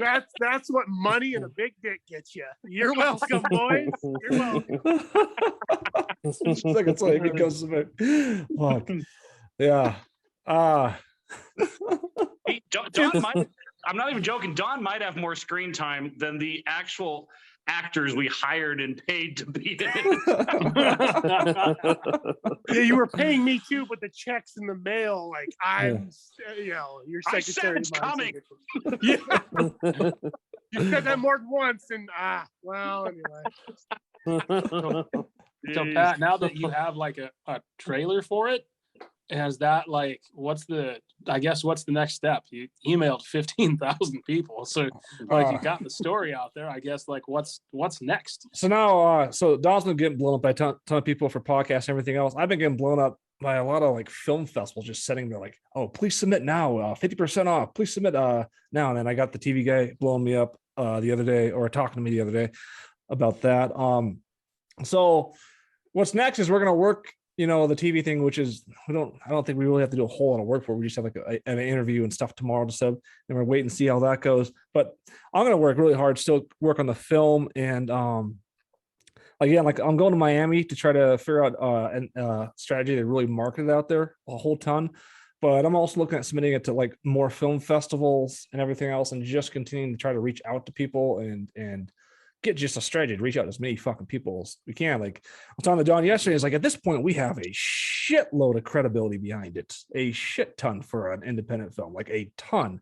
That's what money and a big dick gets you. You're welcome, boys. You're welcome. It's like it goes fuck. Yeah. Don might, I'm not even joking. Don might have more screen time than the actual actors we hired and paid to be in it. Yeah, you were paying me too, but the check's in the mail. Like, I'm, your secretary. It's coming. Yeah. You said that more than once, and anyway. So Pat, now that you have like a trailer for it, has that like what's the next step? You emailed 15,000 people, so like you got the story out there. I guess like what's next? So now, so Don's been getting blown up by a ton of people for podcasts and everything else. I've been getting blown up by a lot of like film festivals just sitting there like, oh, please submit now, 50% off, please submit now. And then I got the TV guy blowing me up the other day, or talking to me the other day about that. So what's next is we're gonna work, the TV thing, which is I don't think we really have to do a whole lot of work for it. We just have like an interview and stuff tomorrow to sub, and we're waiting to see how that goes. But I'm gonna work really hard, still work on the film, and again, like I'm going to Miami to try to figure out a strategy to really market it out there a whole ton. But I'm also looking at submitting it to like more film festivals and everything else, and just continuing to try to reach out to people and get just a strategy to reach out to as many fucking people as we can. Like I was talking to Don yesterday, it's like at this point we have a shitload of credibility behind it, a shit ton for an independent film, like a ton.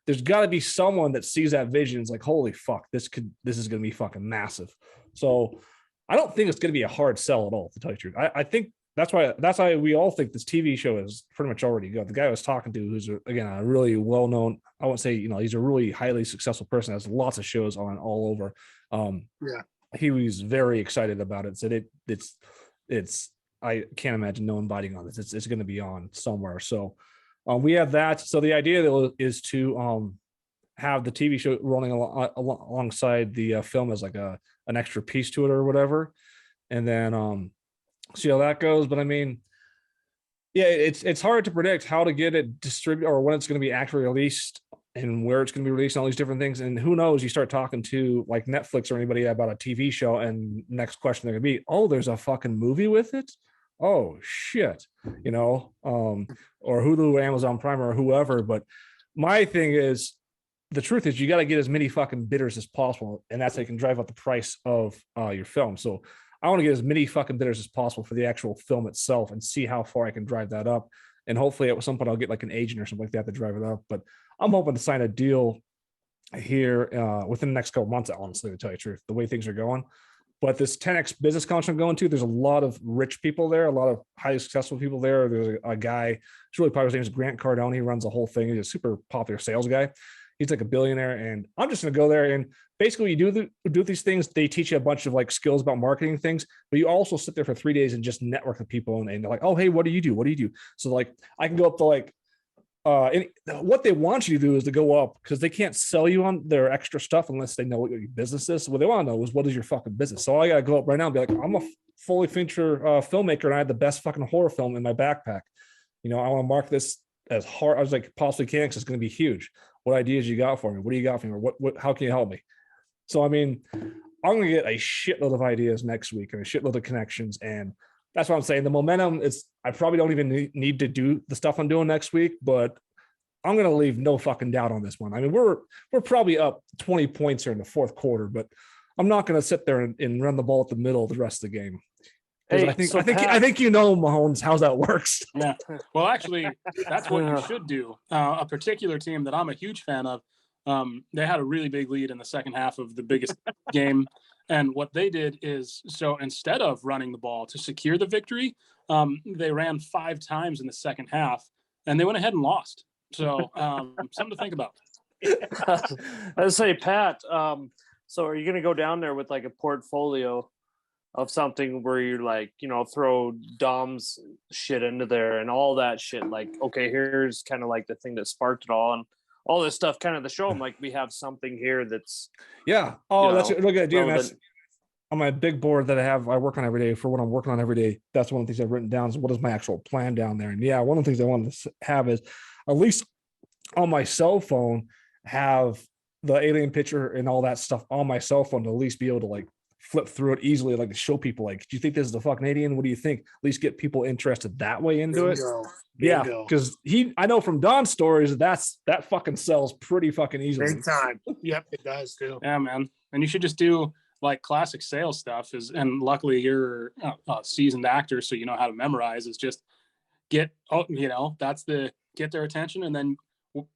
There's got to be someone that sees that vision. It's like, holy fuck, this is going to be fucking massive. So I don't think it's going to be a hard sell at all, to tell you the truth. I think that's why we all think this TV show is pretty much already good. The guy I was talking to, who's again a really well known, I won't say he's a really highly successful person, has lots of shows on all over. He was very excited about it. Said it's I can't imagine no one biting on this. It's going to be on somewhere. So we have that. So the idea is to have the TV show running alongside the film as like an extra piece to it or whatever, and then see how that goes. But I mean, yeah, it's hard to predict how to get it distributed or when it's going to be actually released and where it's going to be released and all these different things. And who knows, you start talking to like Netflix or anybody about a TV show, and next question they're going to be, oh, there's a fucking movie with it. Oh shit, or Hulu, Amazon Prime, or whoever. But my thing is, the truth is you got to get as many fucking bidders as possible, and that's how you can drive up the price of your film. So I want to get as many fucking bidders as possible for the actual film itself and see how far I can drive that up. And hopefully at some point I'll get like an agent or something like that to drive it up. But I'm hoping to sign a deal here within the next couple months, honestly, to tell you the truth, the way things are going. But this 10X business conference I'm going to, there's a lot of rich people there, a lot of highly successful people there. There's a guy, it's really popular. His name is Grant Cardone. He runs the whole thing. He's a super popular sales guy. He's like a billionaire, and I'm just going to go there. And basically you do these things. They teach you a bunch of like skills about marketing things, but you also sit there for 3 days and just network with people. And they're like, oh, hey, what do you do? What do you do? So like, I can go up to like, what they want you to do is to go up, because they can't sell you on their extra stuff unless they know what your business is. So what they want to know is, what is your fucking business? So I got to go up right now and be like, I'm a fully feature filmmaker, and I have the best fucking horror film in my backpack. I want to mark this as hard as I possibly can, because it's going to be huge. What ideas you got for me? What do you got for me? What how can you help me? So, I mean, I'm going to get a shitload of ideas next week and a shitload of connections. And that's what I'm saying. The momentum is, I probably don't even need to do the stuff I'm doing next week, but I'm going to leave no fucking doubt on this one. I mean, we're probably up 20 points here in the fourth quarter, but I'm not going to sit there and run the ball at the middle of the rest of the game. Hey, I think Mahomes, how that works. Yeah. Well, actually, that's what you should do. A particular team that I'm a huge fan of, they had a really big lead in the second half of the biggest game. And what they did is, so instead of running the ball to secure the victory, they ran 5 times in the second half, and they went ahead and lost. So something to think about. I say, Pat, so are you going to go down there with like a portfolio of something where you're like, throw Dom's shit into there and all that shit? Like, okay, here's kind of like the thing that sparked it all, and all this stuff, kind of to show them like we have something here that's that's a really good idea. That's on my big board that I work on every day for what I'm working on every day. That's one of the things I've written down is what is my actual plan down there. And yeah, one of the things I wanted to have is at least on my cell phone have the alien picture and all that stuff on my cell phone to at least be able to like flip through it easily, like to show people like, do you think this is the fucking alien? What do you think? At least get people interested that way into it. Yeah, because I know from Don's stories that fucking sells pretty fucking easily. Big time. Yep, it does too. Yeah, man. And you should just do like classic sales stuff. And luckily you're a seasoned actor, so you know how to memorize. Is just get their attention, and then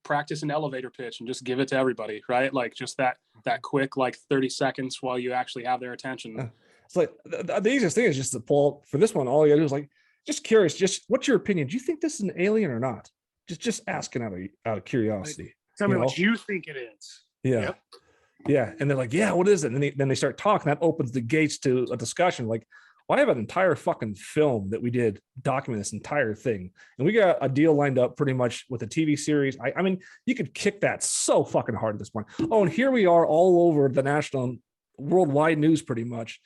practice an elevator pitch and just give it to everybody, right? Like just that quick, like 30 seconds while you actually have their attention. It's like the easiest thing is just to pull for this one. All you gotta do is like just curious, just what's your opinion? Do you think this is an alien or not? Just asking out of curiosity. Tell me what you think it is. Yeah. Yep. Yeah. And they're like, yeah, what is it? And then they start talking. That opens the gates to a discussion. Like, well, I have an entire fucking film that we did document this entire thing. And we got a deal lined up pretty much with a TV series. I mean, you could kick that so fucking hard at this point. Oh, and here we are all over the national, worldwide news pretty much.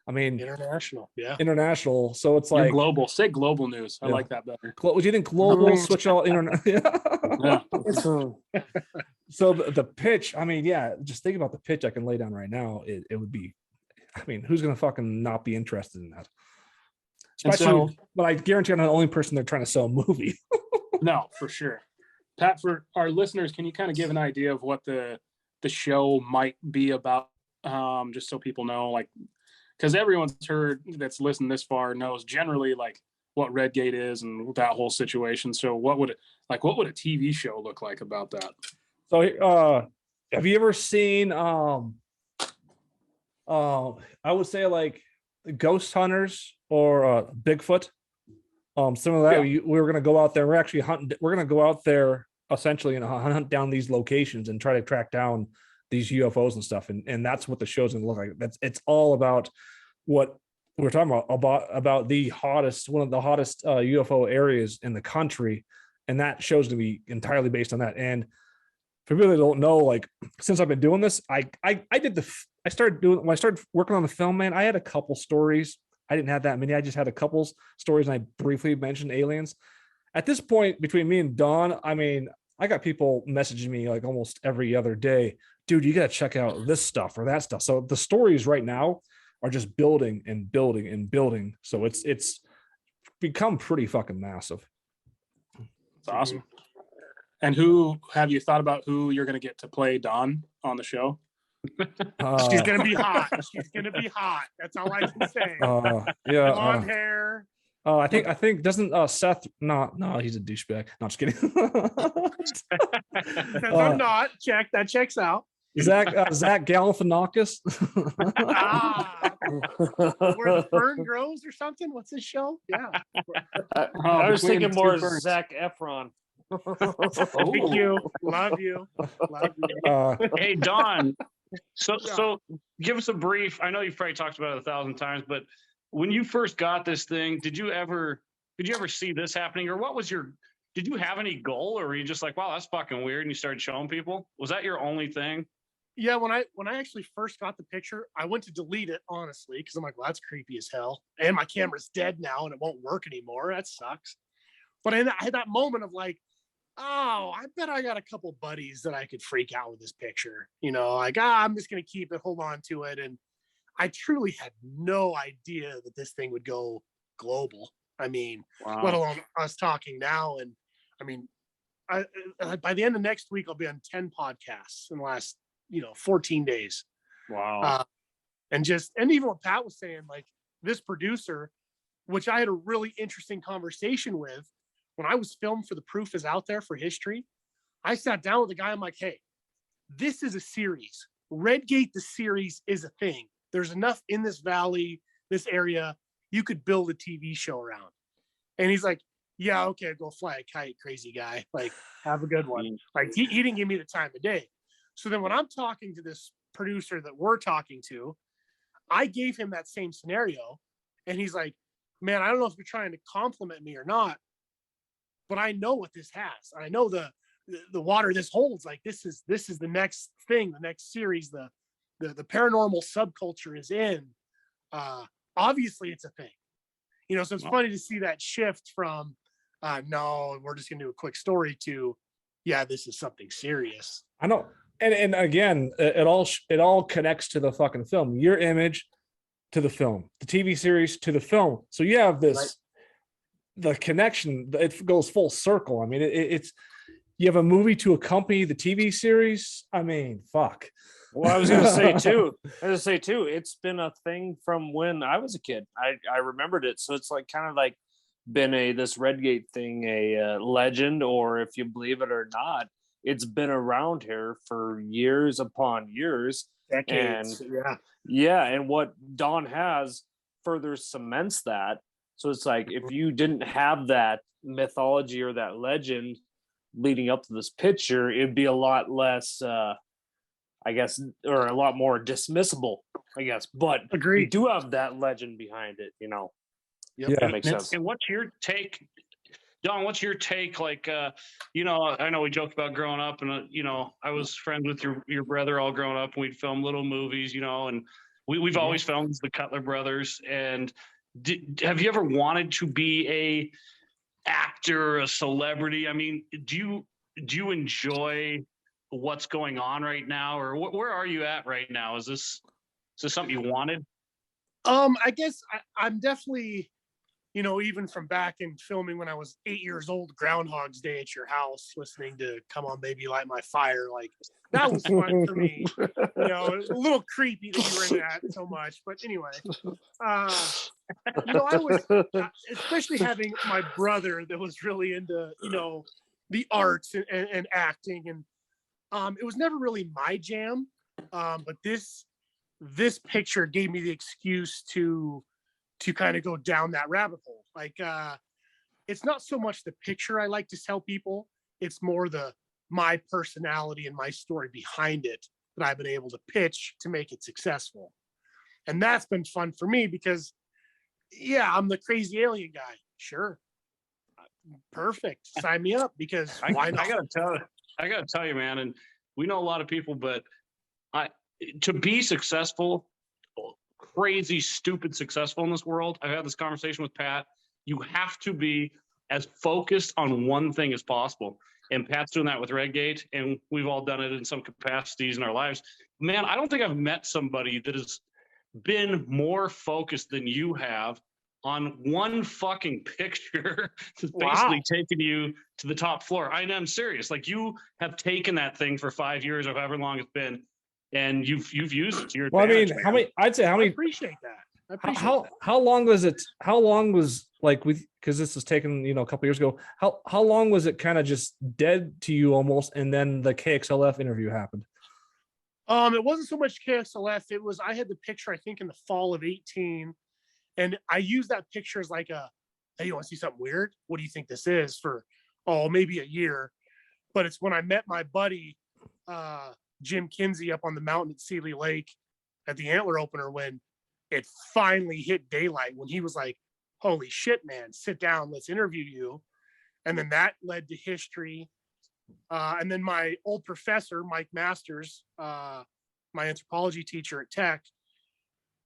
I mean, International. Yeah. International. So it's You're like global. Say global news. I Yeah. like that better. Do you think global switch all internet? Yeah. So the pitch, I mean, yeah, just think about the pitch I can lay down right now. It would be, I mean, who's going to fucking not be interested in that? Especially, but I guarantee I'm not the only person they're trying to sell a movie. No, for sure. Pat, for our listeners, can you kind of give an idea of what the show might be about? Just so people know, like, because everyone's heard that's listened this far knows generally like what Redgate is and that whole situation. So what would a TV show look like about that? So have you ever seen I would say like Ghost Hunters or Bigfoot? Some of that. Yeah. We were gonna go out there. We're actually hunting. We're gonna go out there essentially and hunt down these locations and try to track down these UFOs and stuff. And that's what the show's gonna look like. It's all about what we're talking about the hottest, one of the hottest UFO areas in the country. And that show's gonna be entirely based on that. And for people that don't know, like, since I've been doing this, I started when I started working on the film, man, I had a couple stories. I didn't have that many. I just had a couple stories, and I briefly mentioned aliens. At this point, between me and Don, I mean, I got people messaging me like almost every other day, dude, you got to check out this stuff or that stuff. So the stories right now are just building and building and building. So it's become pretty fucking massive. It's awesome. And who have you thought about who you're going to get to play Dawn on the show? She's gonna be hot. She's gonna be hot. That's all I can say. Yeah. Blonde hair. I think doesn't Seth? No, he's a douchebag. No, I'm just kidding. I'm not. Check that checks out. Zach Galifianakis. Where the fern grows or something. What's this show? Yeah. I was thinking more Zac Efron. Thank you. Love you. Hey, Don. So give us a brief. I know you've probably talked about it 1,000 times, but when you first got this thing, did you ever see this happening, or did you have any goal, or were you just like, wow, that's fucking weird, and you started showing people? Was that your only thing? Yeah, when I actually first got the picture, I went to delete it, honestly, because I'm like, well, that's creepy as hell. And my camera's dead now and it won't work anymore. That sucks. But I had that moment of like, oh, I bet I got a couple buddies that I could freak out with this picture. You know, like, I'm just going to keep it, hold on to it. And I truly had no idea that this thing would go global. I mean, wow. Let alone us talking now. And I mean, by the end of next week, I'll be on 10 podcasts in the last, 14 days. Wow. And even what Pat was saying, like this producer, which I had a really interesting conversation with, when I was filmed for The Proof Is Out There for History, I sat down with a guy. I'm like, hey, this is a series. Redgate, the series, is a thing. There's enough in this valley, this area, you could build a TV show around. And he's like, yeah, okay, go fly a kite, crazy guy. Like, have a good one. Like, he didn't give me the time of day. So then when I'm talking to this producer that we're talking to, I gave him that same scenario. And he's like, man, I don't know if you're trying to compliment me or not, but I know what this has. I know the water this holds. Like this is the next thing, the next series, the paranormal subculture is in. Obviously it's a thing, so it's funny to see that shift from no, we're just gonna do a quick story to, yeah, this is something serious. I know. And again, it all connects to the fucking film, your image to the film, the TV series to the film. So you have this, right. The connection, it goes full circle. I mean, it's you have a movie to accompany the TV series. I mean, fuck. Well, I was going to say too, it's been a thing from when I was a kid. I remembered it. So it's like kind of like been this Redgate thing, a legend, or if you believe it or not, it's been around here for years upon years. Decades. And yeah. And what Dawn has further cements that. So it's like if you didn't have that mythology or that legend leading up to this picture, it'd be a lot less, I guess, or a lot more dismissible, I guess. But you Agreed. do have that legend behind it, you know. Yep. Yeah. That makes sense. And what's your take, Don? What's your take? Like, you know, I know we joked about growing up, and you know, I was friends with your brother all growing up, and we'd film little movies, you know, and we've always filmed the Cutler brothers. And have you ever wanted to be a actor, a celebrity? I mean, do you enjoy what's going on right now, or where are you at right now? Is this something you wanted? I guess I'm definitely, you know, even from back in filming when I was 8 years old, Groundhog's Day at your house, listening to "Come On Baby, Light My Fire," like that was fun for me. You know, it was a little creepy that you were into that so much, but anyway, you know, I was especially having my brother that was really into, you know, the arts and acting, and it was never really my jam, but this picture gave me the excuse to kind of go down that rabbit hole. Like, it's not so much the picture I like to tell people, it's more my personality and my story behind it that I've been able to pitch to make it successful. And that's been fun for me because, yeah, I'm the crazy alien guy. Sure. Perfect. Sign me up, because why not? I gotta tell you, man, and we know a lot of people, but to be successful, crazy, stupid successful in this world, I've had this conversation with Pat, you have to be as focused on one thing as possible. And Pat's doing that with Redgate, and we've all done it in some capacities in our lives. Man, I don't think I've met somebody that has been more focused than you have on one fucking picture that's basically taking you to the top floor. I'm serious. Like, you have taken that thing for 5 years or however long it's been, and you've used it to your advantage. Well, I mean, how many? I appreciate that. How long was it? How long was, like, with, because this was taken, you know, a couple years ago. How long was it kind of just dead to you almost, and then the KXLF interview happened? It wasn't so much KXLF. It was, I had the picture, I think, in the fall of 18. And I used that picture as like hey, you want to see something weird? What do you think this is, for, maybe a year. But it's when I met my buddy, Jim Kinsey, up on the mountain at Seeley Lake at the Antler opener, when it finally hit daylight, when he was like, holy shit, man, sit down, let's interview you. And then that led to history. And then my old professor, Mike Masters, my anthropology teacher at Tech,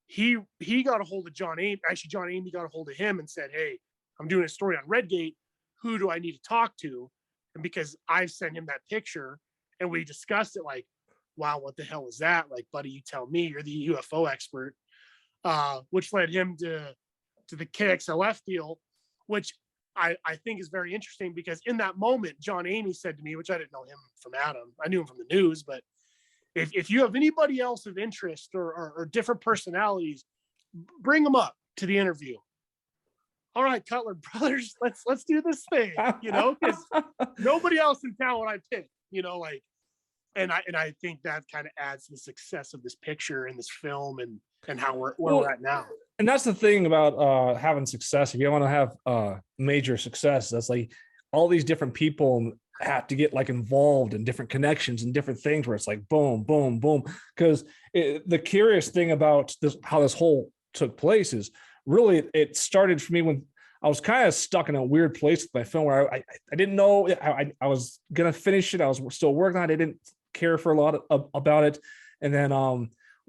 he got a hold of John Amy. Actually, John Amy got a hold of him and said, hey, I'm doing a story on Redgate. Who do I need to talk to? And because I sent him that picture and we discussed it, like, wow, what the hell is that? Like, buddy, you tell me, you're the UFO expert, which led him to the KXLF deal, which I think is very interesting, because in that moment, John Amy said to me, which I didn't know him from Adam, I knew him from the news, but if you have anybody else of interest or different personalities, bring them up to the interview. All right, Cutler brothers, let's do this thing, you know, because nobody else in town would I pick, you know, like, and I think that kind of adds to the success of this picture and this film and how where we're at now. And that's the thing about having success. If you want to have major success, that's like all these different people have to get like involved in different connections and different things, where it's like boom, boom, boom. Because the curious thing about this, how this whole took place, is really it started for me when I was kind of stuck in a weird place with my film, where I didn't know I was gonna finish it. I was still working on it. I didn't care for a lot about it, and then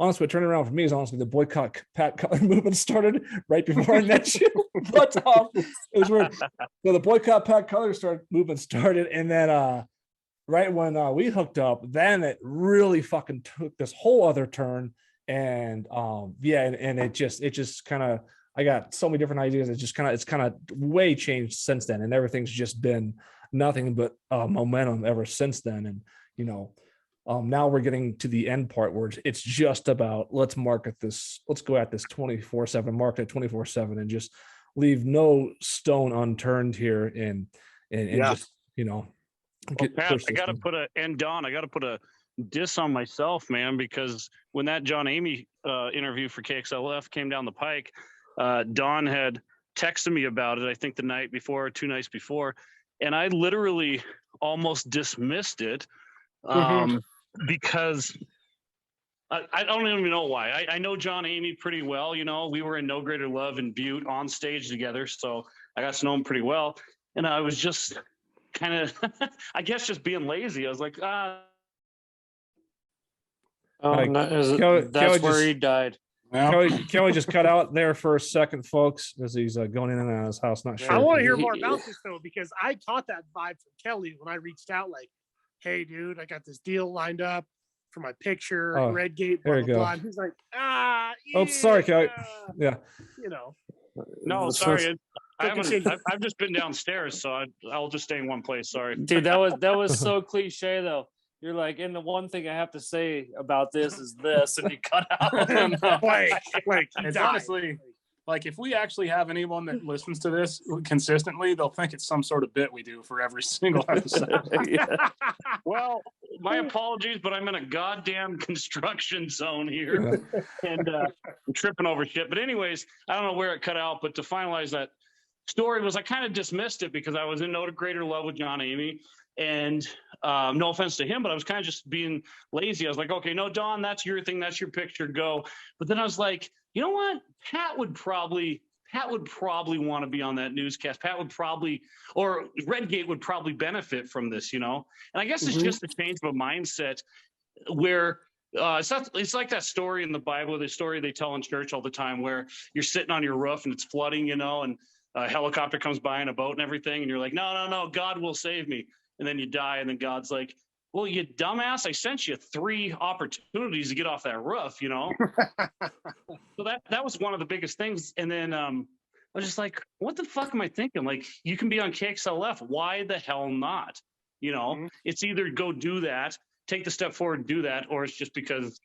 honestly, what turned around for me is honestly the boycott Pat Cutler movement started right before I met you. But it was weird. So the boycott Pat Cutler movement started, and then right when we hooked up, then it really fucking took this whole other turn. And and it just kind of, I got so many different ideas. It's kind of way changed since then, and everything's just been nothing but momentum ever since then. And you know. Now we're getting to the end part where it's just about, let's go at this 24/7, market 24/7, and just leave no stone unturned here, and just, you know, Pat, I got to put a diss on myself, man, because when that John Amy interview for KXLF came down the pike, Don had texted me about it, I think the night before or 2 nights before, and I literally almost dismissed it because I don't even know why. I know John Amy pretty well. You know, we were in No Greater Love and Butte on stage together, so I got to know him pretty well. And I was just kind of, I guess, just being lazy. I was like, that's where he died. Kelly just cut out there for a second, folks, as he's going in and out of his house. Not sure. I want to hear more about this though, because I caught that vibe from Kelly when I reached out. Like, hey, dude, I got this deal lined up for my picture, Redgate. There you go. And he's like, yeah. Oh, sorry, Kelly. Yeah. You know. No, sorry. I've just been downstairs, so I'll just stay in one place. Sorry, dude. That was so cliche though. You're like, and the one thing I have to say about this is this, and you cut out. It's honestly, like, if we actually have anyone that listens to this consistently, they'll think it's some sort of bit we do for every single episode. Well, my apologies, but I'm in a goddamn construction zone here, and I'm tripping over shit. But anyways, I don't know where it cut out, but to finalize that story was I kind of dismissed it because I was in no greater love with John Amy. And no offense to him, but I was kind of just being lazy. I was like, okay, no, Don, that's your thing. That's your picture. Go. But then I was like, you know what? Pat would probably want to be on that newscast. Pat would probably, or Redgate would probably benefit from this, you know? And I guess it's just a change of a mindset where it's like that story in the Bible, the story they tell in church all the time where you're sitting on your roof and it's flooding, you know, and a helicopter comes by in a boat and everything. And you're like, no, God will save me. And then you die, and then God's like, well, you dumbass, I sent you 3 opportunities to get off that roof, you know? So that was one of the biggest things. And then I was just like, what the fuck am I thinking? Like, you can be on KXLF. Why the hell not? You know, it's either go do that, take the step forward and do that, or it's just because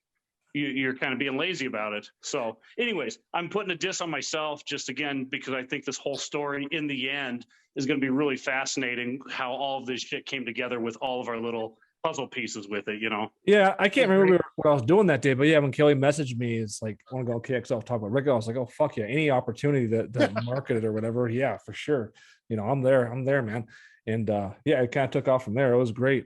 you're kind of being lazy about it. So anyways, I'm putting a diss on myself just again, because I think this whole story in the end is going to be really fascinating how all of this shit came together with all of our little puzzle pieces with it, you know? Yeah. I can't remember what I was doing that day, but yeah, when Kelly messaged me, it's like, I want to go KXL, talk about Rick. I was like, oh, fuck yeah. Any opportunity that marketed or whatever. Yeah, for sure. You know, I'm there, man. And yeah, it kind of took off from there. It was great.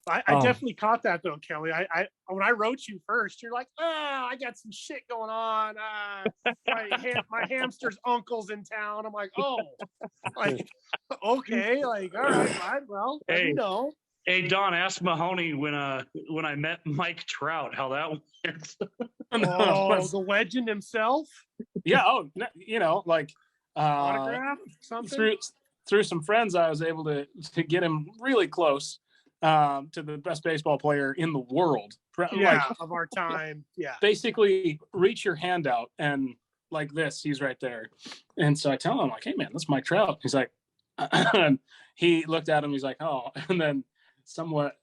I definitely caught that though, Kelly. I when I wrote you first, you're like, I got some shit going on. My hamster's uncle's in town. I'm like, oh, like, okay, like, all right, fine, well, hey, you know. Hey, Don, ask Mahoney when I met Mike Trout how that went. The legend himself. Yeah. Oh, you know, like autograph something through some friends, I was able to get him really close. To the best baseball player in the world. Of our time. Yeah. Basically, reach your hand out and like this, he's right there. And so I tell him, like, hey, man, that's Mike Trout. He's like, and he looked at him. He's like, oh. And then somewhat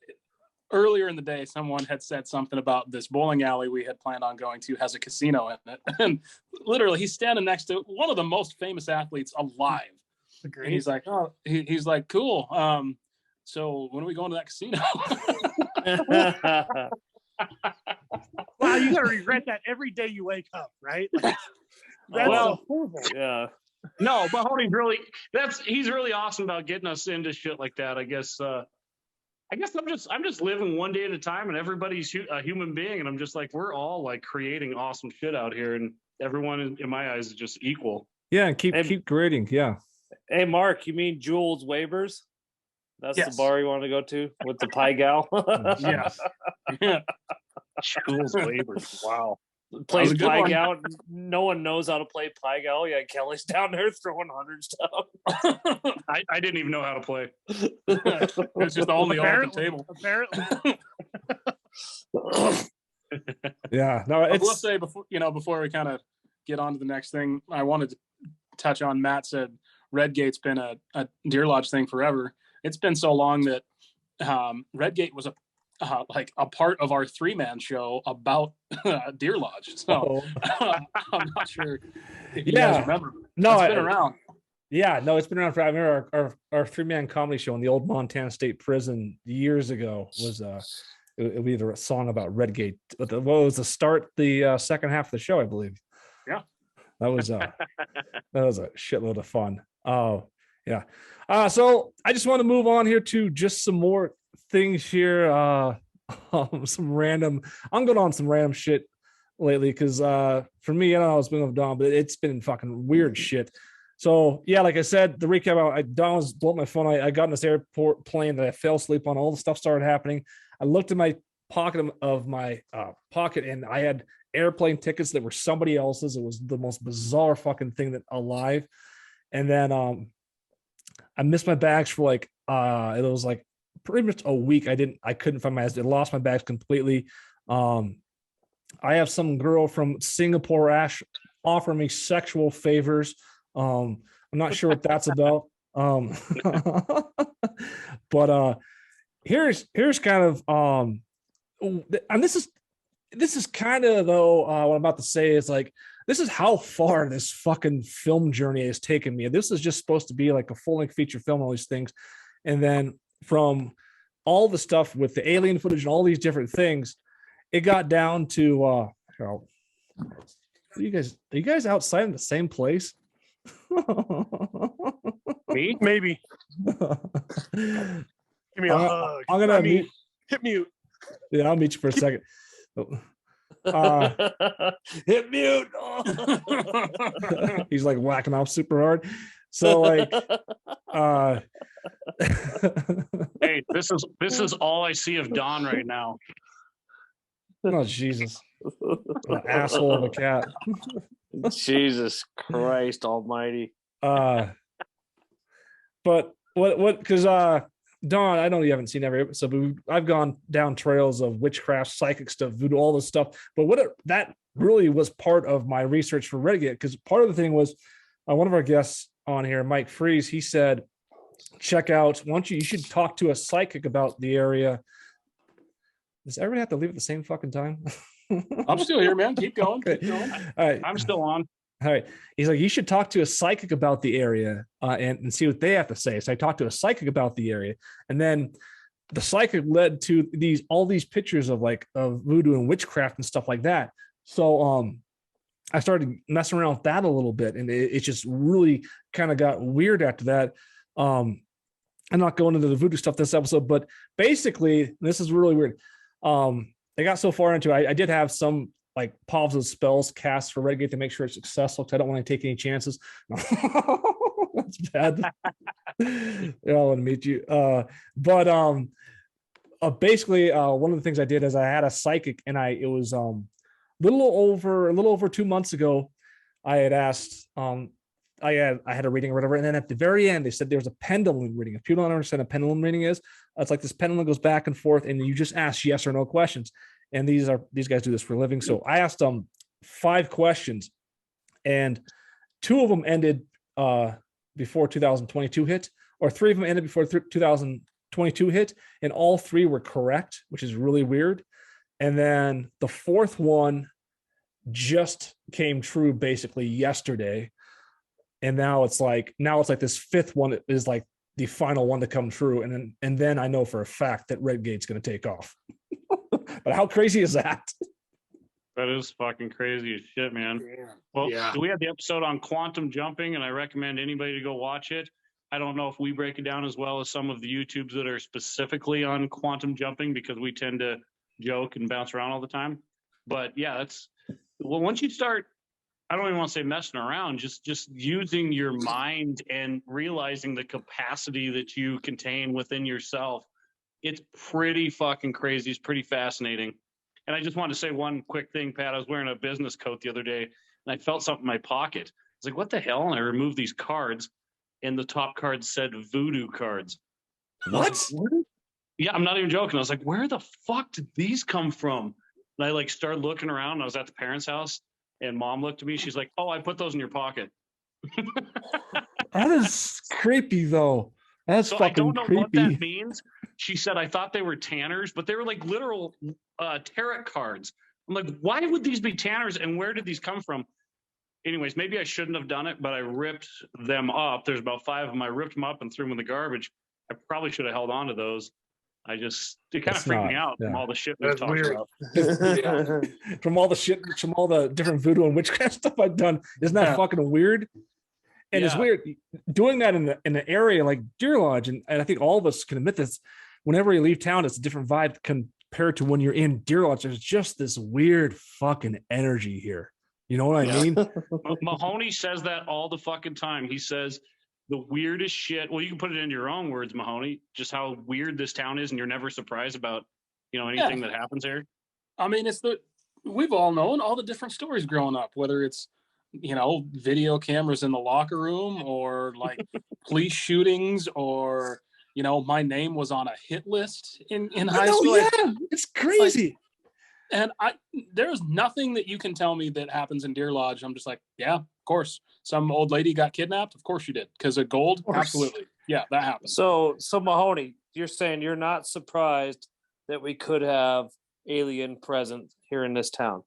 earlier in the day, someone had said something about this bowling alley we had planned on going to has a casino in it. And literally, he's standing next to one of the most famous athletes alive. Agreed. And he's like, oh, he's like, cool. So when are we going to that casino? Wow, you gotta regret that every day you wake up, right? Like, that's horrible. Yeah. No, but he's really awesome about getting us into shit like that. I guess I'm just living one day at a time, and everybody's a human being, and I'm just like, we're all like creating awesome shit out here, and everyone in my eyes is just equal. Yeah, and keep creating. Yeah. Hey, Mark, you mean Jules Waivers? That's yes. The bar you want to go to with the pie gal? Yes. Jules Waivers. Wow. Plays pie gal. No one knows how to play pie gal. Yeah, Kelly's down there throwing hundreds down. I didn't even know how to play. It's just only on the table. Apparently. Yeah. No, it's. Let's say before we kind of get on to the next thing, I wanted to touch on. Matt said Redgate's been a Deer Lodge thing forever. It's been so long that Redgate was a part of our 3-man show about Deer Lodge. So I'm not sure if you guys remember. No, it's been around. Yeah, no, it's been around for. I remember our 3-man comedy show in the old Montana State Prison years ago was it would be the song about Redgate. What was the start? The second half of the show, I believe. Yeah. That was a shitload of fun. Oh yeah. So I just want to move on here to just some more things here. Some random. I'm going on some random shit lately because for me, I don't know what's been going on, but it's been fucking weird shit. So yeah, like I said, the recap. Don was blowing my phone. I got in this airport plane that I fell asleep on. All the stuff started happening. I looked in my pocket of my pocket, and I had airplane tickets that were somebody else's. It was the most bizarre fucking thing that alive. And then I missed my bags for like it was like pretty much a week. I couldn't find my bags. I lost my bags completely. I have some girl from Singapore offer me sexual favors. I'm not sure what that's about. But here's kind of and this is kind of though what I'm about to say is like this is how far this fucking film journey has taken me. This is just supposed to be like a full-length feature film, all these things, and then from all the stuff with the alien footage and all these different things, it got down to are you guys outside in the same place? Me? Maybe. Give me a hug. I'm gonna mute. Hit mute. Yeah, I'll meet you for a second. Hit mute. He's like whacking off super hard. So like Hey, this is all I see of Don right now. oh Jesus. An asshole of a cat. Jesus Christ Almighty. But what because Don, I know you haven't seen every episode, but I've gone down trails of witchcraft, psychic stuff, voodoo, all this stuff. But that really was part of my research for Redgate, because part of the thing was one of our guests on here, Mike Freeze, he said, check out, you should talk to a psychic about the area. Does everybody have to leave at the same fucking time? I'm still here, man. Keep going. Okay. Keep going. All right. I'm still on. All right. He's like, you should talk to a psychic about the area and see what they have to say. So I talked to a psychic about the area, and then the psychic led to all these pictures of voodoo and witchcraft and stuff like that. So I started messing around with that a little bit, and it just really kind of got weird after that. I'm not going into the voodoo stuff this episode, but basically, this is really weird. I got so far into it, I did have some like positive spells cast for Redgate to make sure it's successful, because I don't want to take any chances. That's bad. Yeah, I want to meet you. But basically, one of the things I did is I had a psychic, and it was a little over 2 months ago. I had asked, I had a reading or whatever, and then at the very end, they said there's a pendulum reading. If people don't understand what a pendulum reading is, it's like this pendulum goes back and forth, and you just ask yes or no questions. And these guys do this for a living. So I asked them 5 questions, and 2 of them ended before 2022 hit, or 3 of them ended before 2022 hit, and all 3 were correct, which is really weird. And then the 4th one just came true basically yesterday. And now it's like this 5th one is like the final one to come true. And then I know for a fact that Redgate's going to take off. But how crazy is that? That is fucking crazy as shit, man. Yeah. Well, Yeah. we had the episode on quantum jumping, and I recommend anybody to go watch it. I don't know if we break it down as well as some of the YouTubes that are specifically on quantum jumping, because we tend to joke and bounce around all the time. But yeah, once you start, I don't even want to say messing around, just using your mind and realizing the capacity that you contain within yourself. It's pretty fucking crazy. It's pretty fascinating. And I just wanted to say one quick thing, Pat. I was wearing a business coat the other day, and I felt something in my pocket. I was like, what the hell? And I removed these cards, and the top card said voodoo cards. What? Yeah, I'm not even joking. I was like, where the fuck did these come from? And I started looking around. I was at the parents' house, and Mom looked at me. She's like, oh, I put those in your pocket. That is creepy, though. That's so fucking I don't know creepy. what that means. She said, I thought they were tanners, but they were like literal tarot cards. I'm like, why would these be tanners, and where did these come from? Anyways, maybe I shouldn't have done it, but I ripped them up. There's about 5 of them. I ripped them up and threw them in the garbage. I probably should have held on to those. It kind of It's freaked me not, out from yeah. all the shit we've That's talked weird. about. From all the different voodoo and witchcraft stuff I've done. Isn't that Yeah. fucking weird? And it's Yeah. weird doing that in an area like Deer Lodge, and I think all of us can admit this. Whenever you leave town, it's a different vibe compared to when you're in Deer Lodge. There's just this weird fucking energy here. You know what I Yeah. mean? Mahoney says that all the fucking time. He says the weirdest shit. Well, you can put it in your own words, Mahoney, just how weird this town is, and you're never surprised about, anything that happens here. I mean, we've all known all the different stories growing up, whether it's, video cameras in the locker room or like police shootings or, my name was on a hit list in high school. Yeah, it's crazy. And there's nothing that you can tell me that happens in Deer Lodge. I'm just like, yeah, of course. Some old lady got kidnapped. Of course you did. Because of gold? Absolutely. Yeah, that happened. So Mahoney, you're saying you're not surprised that we could have alien present here in this town?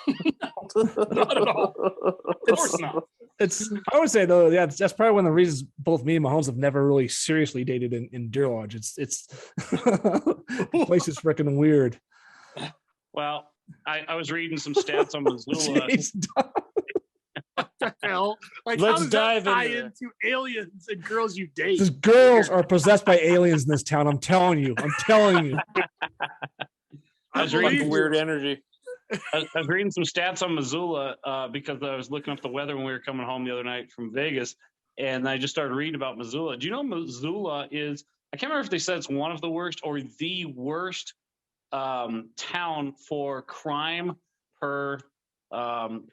Not at all. Of course not. I would say though, yeah, that's probably one of the reasons both me and Mahomes have never really seriously dated in Deer Lodge. It's the place is freaking weird. Well, I was reading some stats on Missoula. What the hell? Like, Let's how does dive that tie into into aliens and girls you date? These girls are possessed by aliens in this town. I'm telling you. I was reading Weird energy. I was reading some stats on Missoula because I was looking up the weather when we were coming home the other night from Vegas, and I just started reading about Missoula. Do you know Missoula is? I can't remember if they said it's one of the worst or the worst town for crime per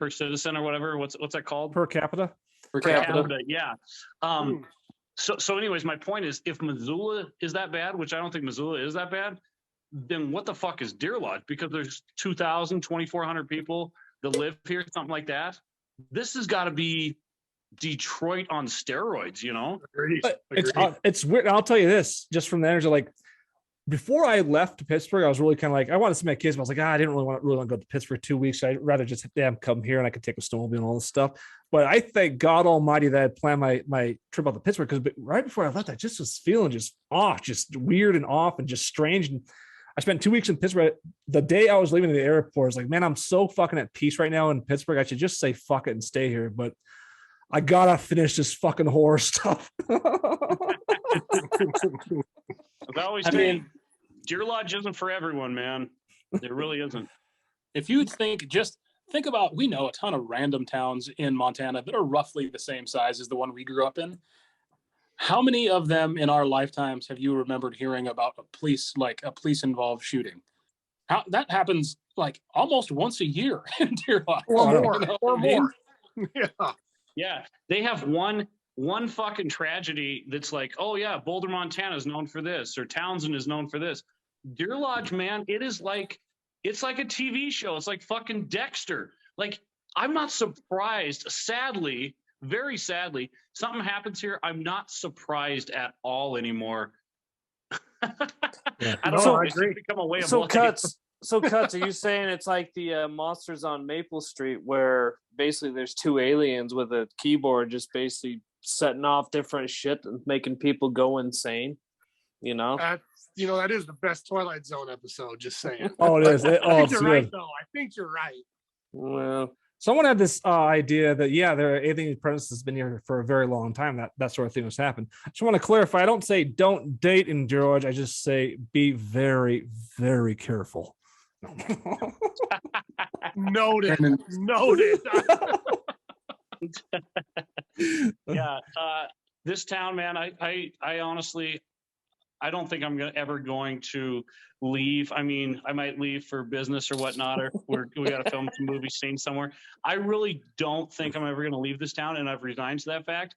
citizen or whatever. What's that called? Per capita. Per capita. Yeah. So anyways, my point is, if Missoula is that bad, which I don't think Missoula is that bad, then what the fuck is Deer Lodge? Because there's 2,000, 2,400 people that live here, something like that. This has got to be Detroit on steroids, Agreed. It's weird. I'll tell you this, just from the energy, like before I left to Pittsburgh, I was really kind of like, I wanted to see my kids, but I was like, I didn't really want to go to Pittsburgh 2 weeks. I'd rather just come here and I could take a snowmobile and all this stuff. But I thank God Almighty that I planned my trip out to Pittsburgh, because right before I left, I just was feeling just weird and off and just strange. And I spent 2 weeks in Pittsburgh. The day I was leaving the airport, I was like, man, I'm so fucking at peace right now in Pittsburgh. I should just say fuck it and stay here. But I gotta finish this fucking horror stuff. I always say, Deer Lodge isn't for everyone, man. It really isn't. If you think about, we know a ton of random towns in Montana that are roughly the same size as the one we grew up in. How many of them in our lifetimes have you remembered hearing about a police involved shooting? That happens like almost once a year in Deer Lodge. Or more. Yeah. Yeah. They have one fucking tragedy that's like, oh yeah, Boulder, Montana is known for this, or Townsend is known for this. Deer Lodge, man, it's like a TV show. It's like fucking Dexter. Like, I'm not surprised. Sadly, very sadly, something happens here. I'm not surprised at all anymore. Yeah. I don't know. It's become a way of life. Cuts, are you saying it's like the Monsters on Maple Street, where basically there's two aliens with a keyboard just basically setting off different shit and making people go insane? That is the best Twilight Zone episode, just saying. Oh, it is. I think you're right, though. I think you're right. Well, someone had this idea that, there are alien presence has been here for a very long time. That sort of thing has happened. I just want to clarify. I don't say don't date in Deer Lodge. I just say be very, very careful. Noted. Yeah. This town, man, I honestly, I don't think I'm ever going to leave. I mean, I might leave for business or whatnot, or we got to film some movie scene somewhere. I really don't think I'm ever going to leave this town, and I've resigned to that fact.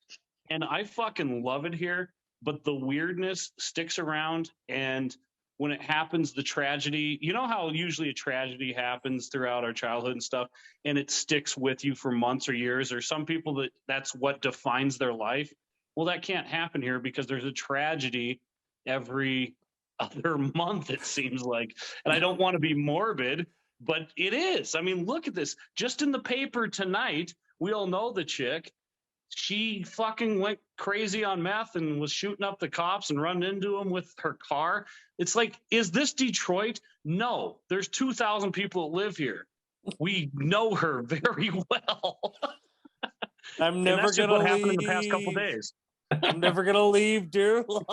And I fucking love it here, but the weirdness sticks around. And when it happens, the tragedy, you know how usually a tragedy happens throughout our childhood and stuff, and it sticks with you for months or years, or some people that's what defines their life. Well, that can't happen here because there's a tragedy every other month, it seems like. And I don't want to be morbid, but it is. I mean, look at this. Just in the paper tonight, we all know the chick. she fucking went crazy on meth and was shooting up the cops and running into them with her car. It's like, is this Detroit? No, there's 2,000 people that live here. We know her very well. I'm never that's just gonna what happened leave. in the past couple days. I'm never gonna leave, dear Lodge.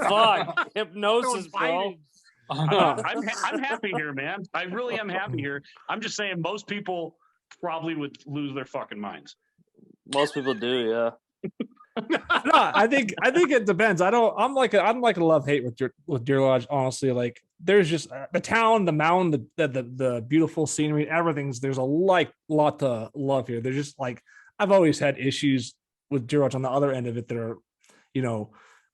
Fuck, hypnosis, bro. I'm happy here, man. I really am happy here. I'm just saying, most people probably would lose their fucking minds. Most people do, yeah. No, I think it depends. I'm like a love hate with Deer Lodge. Honestly, like there's just the town, the mountain, the beautiful scenery, everything's there's a lot to love here. There's just like I've always had issues with Deer Lodge on the other end of it that are,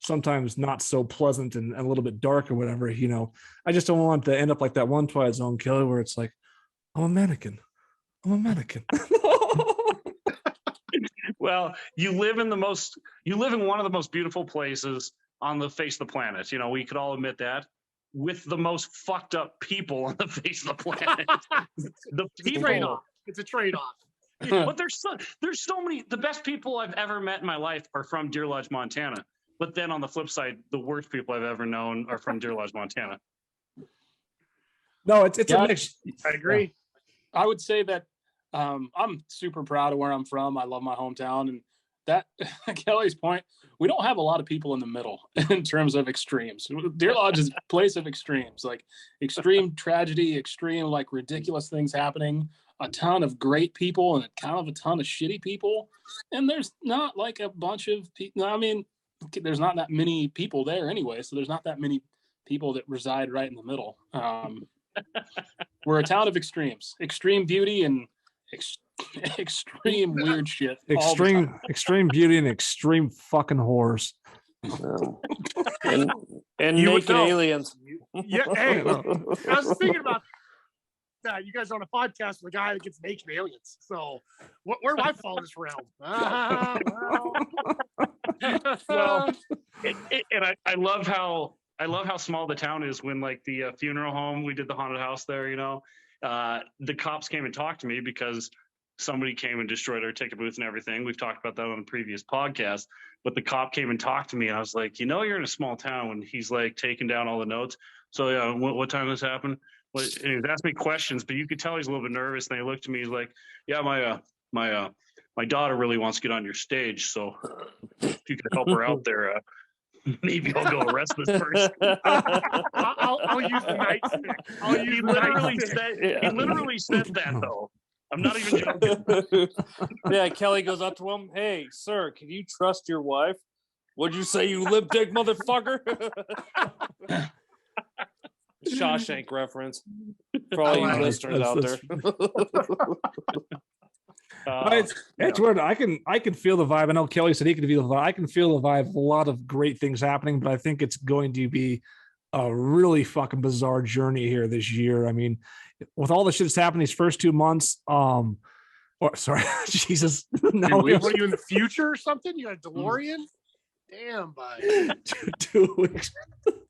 sometimes not so pleasant and a little bit dark or whatever. I just don't want to end up like that one Twilight Zone killer where it's like, I'm a mannequin. Well, you live in one of the most beautiful places on the face of the planet. We could all admit that, with the most fucked up people on the face of the planet. It's a trade-off. But there's so many. The best people I've ever met in my life are from Deer Lodge, Montana. But then on the flip side, the worst people I've ever known are from Deer Lodge, Montana. No, it's a mix. I agree. I would say that I'm super proud of where I'm from. I love my hometown, and that Kelly's point, we don't have a lot of people in the middle in terms of extremes. Deer Lodge is a place of extremes, like extreme tragedy, extreme like ridiculous things happening, a ton of great people, and kind of a ton of shitty people. And there's not like a bunch of people. I mean, there's not that many people there anyway, so there's not that many people that reside right in the middle. We're a town of extremes, extreme beauty and extreme weird shit. Extreme beauty and extreme fucking horrors. And You would naked know. aliens. Yeah, hey, I was thinking about that. You guys are on a podcast with a guy that gets naked aliens. So where do I fall in this realm? Well, and I love how small the town is. When like the funeral home, we did the haunted house there. The cops came and talked to me because somebody came and destroyed our ticket booth and everything. We've talked about that on the previous podcast. But the cop came and talked to me, and I was like, you're in a small town. And he's like taking down all the notes. So yeah, what time this happened? And he was asking me questions, but you could tell he's a little bit nervous. And he looked at me, he's like, yeah, my daughter really wants to get on your stage, so if you could help her out there, maybe I'll go arrest this person. I'll use the nightstick. He literally said that though. I'm not even joking. Yeah, Kelly goes up to him. Hey, sir, can you trust your wife? What'd you say, you lip dick motherfucker? Shawshank reference for all you listeners out there. It's weird. I can feel the vibe. I know Kelly said he can feel the vibe. I can feel the vibe. A lot of great things happening, but I think it's going to be a really fucking bizarre journey here this year. I mean, with all the shit that's happened these first 2 months, sorry, Jesus. No, what are you in the future or something? You got a DeLorean? Damn, bud. 2 weeks.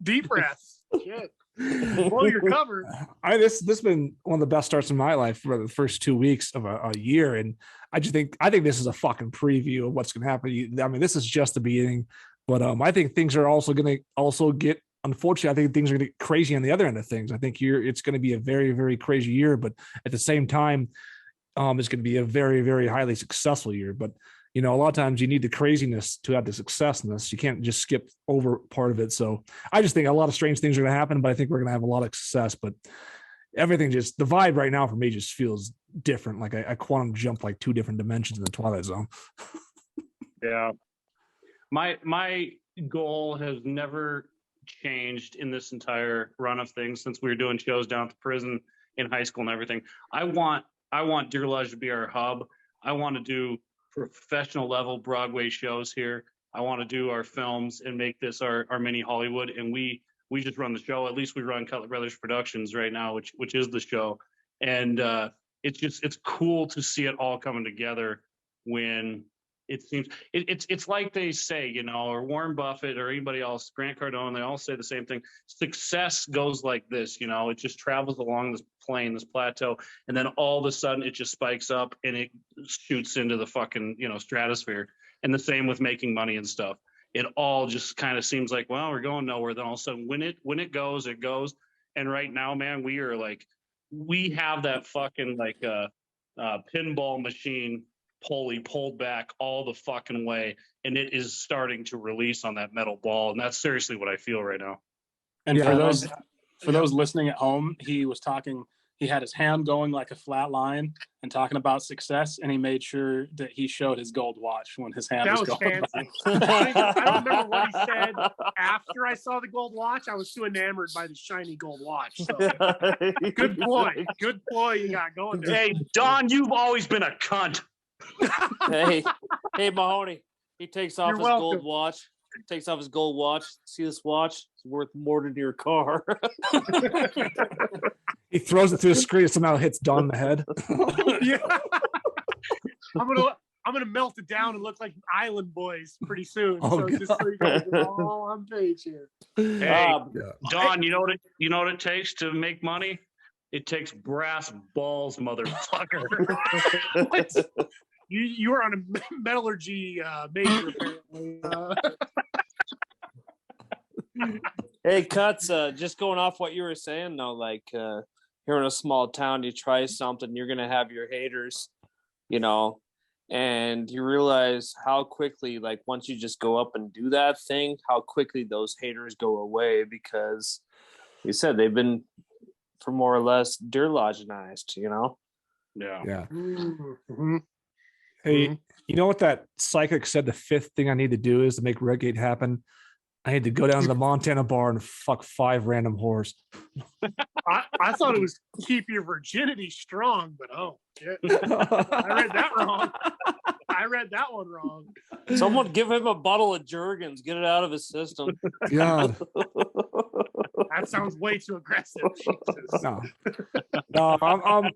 Deep breaths. Shit. Blow your cover. This has been one of the best starts in my life for the first 2 weeks of a year, and I think this is a fucking preview of what's going to happen. I mean, this is just the beginning, but I think things are also going to get. Unfortunately, I think things are going to get crazy on the other end of things. I think it's going to be a very, very crazy year, but at the same time, it's going to be a very, very highly successful year. But a lot of times you need the craziness to have the success in this. You can't just skip over part of it. So I just think a lot of strange things are going to happen, but I think we're going to have a lot of success. But everything the vibe right now for me just feels different. Like I quantum jump like 2 different dimensions in the Twilight Zone. Yeah. My goal has never changed in this entire run of things since we were doing shows down at the prison in high school and everything. I want Deer Lodge to be our hub. I want to do professional level Broadway shows here. I want to do our films and make this our mini Hollywood. And we just run the show. At least we run Cutler Brothers Productions right now, which is the show. And it's cool to see it all coming together when It seems it's like they say, or Warren Buffett or anybody else, Grant Cardone, they all say the same thing. Success goes like this, it just travels along this plane, this plateau, and then all of a sudden it just spikes up and it shoots into the fucking, stratosphere. And the same with making money and stuff. It all just kind of seems like, well, we're going nowhere. Then all of a sudden when it goes, it goes. And right now, man, we have that fucking pinball machine pulley pulled back all the fucking way, and it is starting to release on that metal ball, and that's seriously what I feel right now. And for those listening at home, he had his hand going like a flat line and talking about success, and he made sure that he showed his gold watch when his hand was going. Fancy. I don't remember what he said after I saw the gold watch. I was too enamored by the shiny gold watch. So. Good ploy you got going there. Hey, Don, you've always been a cunt. Hey, Mahoney. He takes off his gold watch. See this watch? It's worth more than your car. He throws it through the screen and somehow hits Don in the head. Yeah. I'm gonna melt it down and look like Island Boys pretty soon. Oh, so it's just all on page here. Hey, Don, you know what it takes to make money? It takes brass balls, motherfucker. What? You were on a metallurgy major, apparently. Hey, Cuts, just going off what you were saying, though, like here in a small town, you try something, you're going to have your haters, and you realize how quickly, like once you just go up and do that thing, how quickly those haters go away, because you said they've been for more or less derlogenized, Yeah. Yeah. Mm-hmm. Hey, you know what that psychic said? The fifth thing I need to do is to make Redgate happen. I need to go down to the Montana bar and fuck 5 random whores. I thought it was keep your virginity strong, but I read that wrong. I read that one wrong. Someone give him a bottle of Jergens, get it out of his system. God. That sounds way too aggressive. Jesus. No,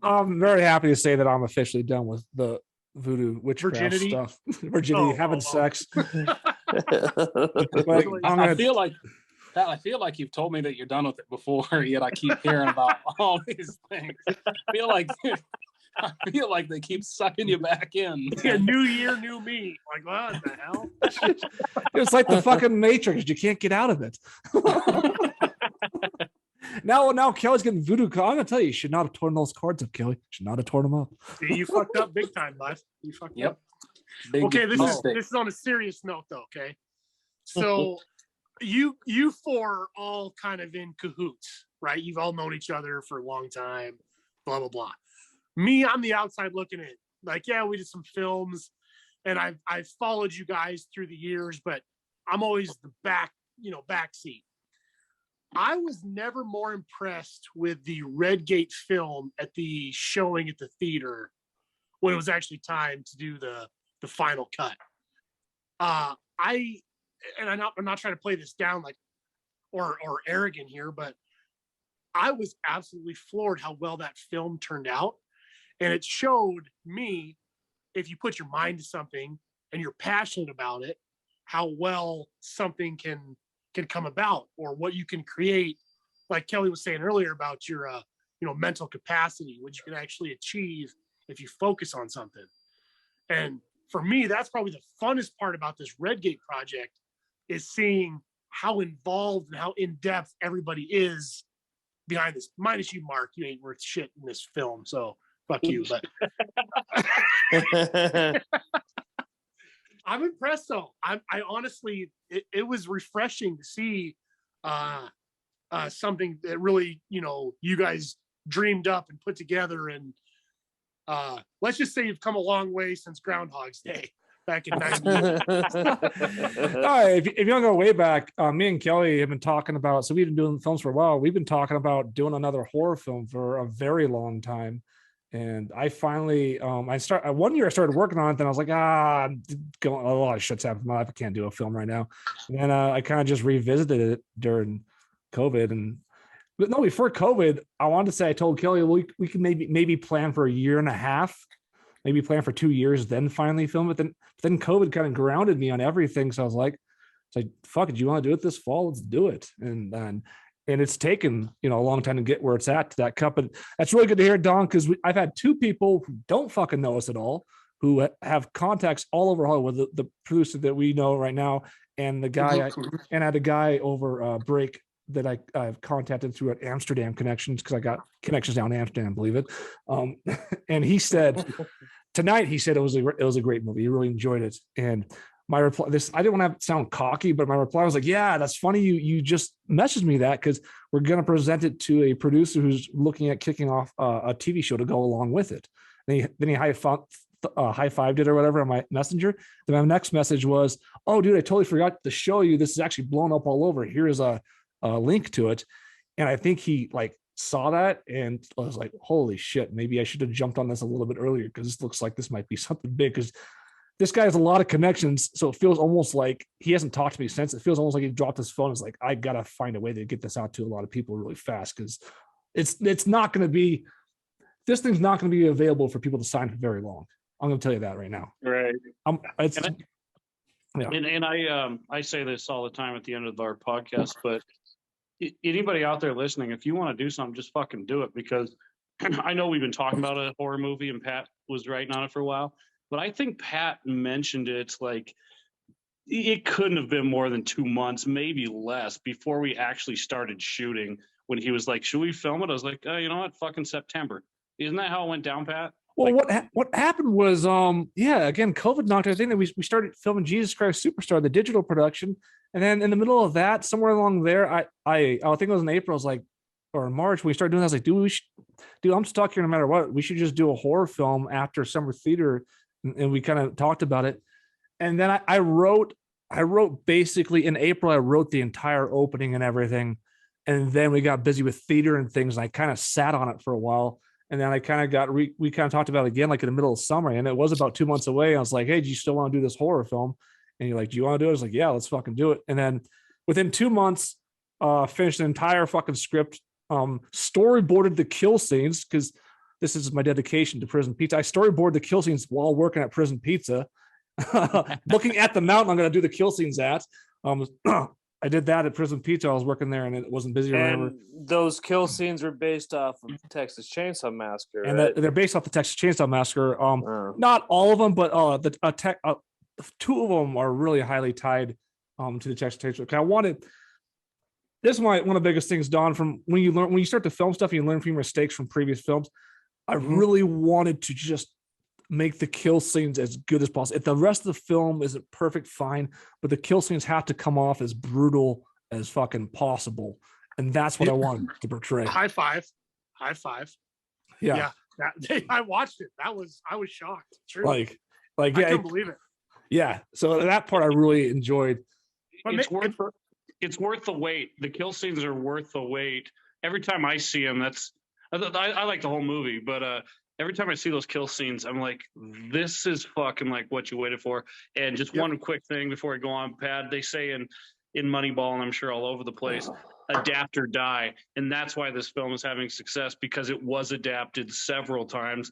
I'm very happy to say that I'm officially done with the voodoo witchcraft Virginity? stuff. Virginity, having sex. Like, I feel like you've told me that you're done with it before, yet I keep hearing about all these things. I feel like they keep sucking you back in. Yeah, new year, new me. Like, what the hell? It's like the fucking Matrix. You can't get out of it. Now Kelly's getting voodoo. I'm gonna tell you, you should not have torn those cards up, Kelly. Should not have torn them up. See, you fucked up big time, bud. You fucked up. Big Okay, this mistake. is on a serious note, though. Okay, so you four all kind of in cahoots, right? You've all known each other for a long time. Blah blah blah. Me, I'm the outside looking in. Like, yeah, we did some films, and I've followed you guys through the years, but I'm always the back seat. I was never more impressed with the Redgate film at the showing at the theater when it was actually time to do the final cut. I'm not trying to play this down like or arrogant here, but I was absolutely floored how well that film turned out. And it showed me, if you put your mind to something and you're passionate about it, how well something can come about, or what you can create. Like Kelly was saying earlier about your mental capacity, what you can actually achieve if you focus on something. And for me, that's probably the funnest part about this Redgate project, is seeing how involved and how in-depth everybody is behind this. Minus you, Mark. You ain't worth shit in this film, so fuck you. But I'm impressed, though. I honestly, it was refreshing to see something that really, you guys dreamed up and put together. And let's just say you've come a long way since Groundhog's Day back in 90. If you don't go way back, me and Kelly have been talking about, so we've been doing films for a while. We've been talking about doing another horror film for a very long time. And I finally, one year I started working on it. Then I was like, a lot of shit's happened in my life. I can't do a film right now. And then I kind of just revisited it during COVID. But no, before COVID, I wanted to say, I told Kelly, we can maybe plan for a year and a half maybe plan for 2 years, then finally film it. Then COVID kind of grounded me on everything. So I was like, fuck it, you want to do it this fall? Let's do it. And it's taken, a long time to get where it's at to that cup. But that's really good to hear, Don, because I've had two people who don't fucking know us at all, who have contacts all over Hollywood, the producer that we know right now, and the guy, I had a guy over break that I've contacted through at Amsterdam connections, because I got connections down in Amsterdam, believe it. And he said tonight, it was a great movie. He really enjoyed it. And my reply, I didn't want to sound cocky, but my reply was like, yeah, that's funny. You just messaged me that, because we're going to present it to a producer who's looking at kicking off a TV show to go along with it. Then he high-fived it or whatever on my messenger. Then my next message was, oh, dude, I totally forgot to show you. This is actually blown up all over. Here's a link to it. And I think he saw that and I was like, holy shit, maybe I should have jumped on this a little bit earlier, because this looks like this might be something big, because this guy has a lot of connections. So it feels almost like he hasn't talked to me since. It feels almost like he dropped his phone. It's like, I got to find a way to get this out to a lot of people really fast, because it's not going to be, this thing's not going to be available for people to sign for very long. I'm going to tell you that right now. Right. Yeah. And I say this all the time at the end of our podcast, but anybody out there listening, if you want to do something, just fucking do it, because I know we've been talking about a horror movie and Pat was writing on it for a while, but I think Pat mentioned it it couldn't have been more than 2 months, maybe less, before we actually started shooting, when he was like, should we film it? I was like, oh, you know what? Fucking September. Isn't that how it went down, Pat? Well, what happened was, again, COVID knocked everything. That we started filming Jesus Christ Superstar, the digital production, and then in the middle of that, somewhere along there, I think it was in April, or March, we started doing that. I was like, dude, I'm stuck here no matter what. We should just do a horror film after summer theater, and we kind of talked about it. And then I wrote basically in April. I wrote the entire opening and everything, and then we got busy with theater and things. And I kind of sat on it for a while. And then I kind of we kind of talked about it again, in the middle of summer, and it was about 2 months away. I was like, hey, do you still want to do this horror film? And you're like, do you want to do it? I was like, yeah, let's fucking do it. And then within 2 months, finished the entire fucking script, storyboarded the kill scenes, because this is my dedication to Prison Pizza. I storyboarded the kill scenes while working at Prison Pizza, looking at the mountain I'm going to do the kill scenes at. I did that at Prison Pizza. I was working there, and it wasn't busy or whatever. Those kill scenes were based off of Texas Chainsaw Massacre, and right? they're based off the Texas Chainsaw Massacre. Not all of them, but two of them are really highly tied to the Texas Chainsaw. I wanted, this is one of the biggest things, Don, from when you start to film stuff and you learn from your mistakes from previous films. I really wanted to just make the kill scenes as good as possible. If the rest of the film isn't perfect, fine, but the kill scenes have to come off as brutal as fucking possible, and that's what I wanted to portray. High five. Yeah. I watched it. I was shocked. True. Yeah, I couldn't believe it. Yeah, so that part I really enjoyed. It's worth the wait. The kill scenes are worth the wait. Every time I see them, I like the whole movie, but every time I see those kill scenes, I'm like, this is fucking like what you waited for. And just one quick thing before I go on, Pat, they say in Moneyball, and I'm sure all over the place, adapt or die. And that's why this film is having success, because it was adapted several times.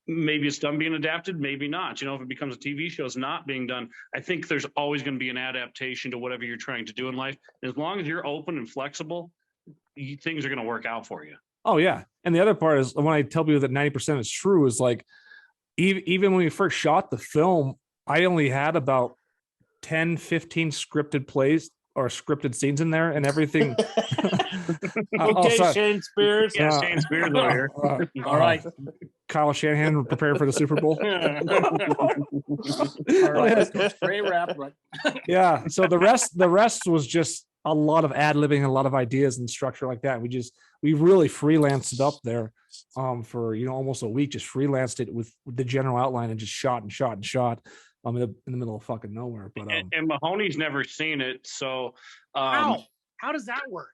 Maybe it's done being adapted, maybe not. If it becomes a TV show, it's not being done. I think there's always going to be an adaptation to whatever you're trying to do in life. And as long as you're open and flexible, things are going to work out for you. Oh, yeah. And the other part is, when I tell people that 90% is true, is even when we first shot the film, I only had about 10, 15 scripted plays or scripted scenes in there, and everything. Shane Spears. Yeah, Shane Spears over here. All right. Kyle Shanahan preparing for the Super Bowl. All right. Great wrap. Right. Yeah. So the rest was just a lot of ad-libbing and a lot of ideas and structure like that. We really freelanced it up there for almost a week. Just freelanced it with the general outline and just shot and shot and shot in the middle of fucking nowhere. But and Mahoney's never seen it, so how does that work?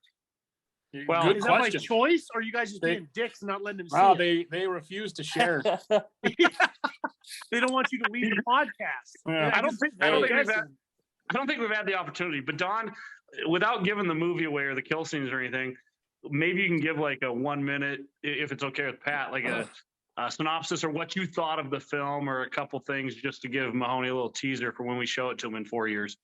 Well, good is question. that by choice, or are you guys just being dicks and not letting them see it? They refuse to share. They don't want you to leave the podcast. Yeah. I don't think we've had the opportunity. But Don, without giving the movie away or the kill scenes or anything, maybe you can give like a 1 minute, if it's okay with Pat, like synopsis or what you thought of the film, or a couple things just to give Mahoney a little teaser for when we show it to him in 4 years.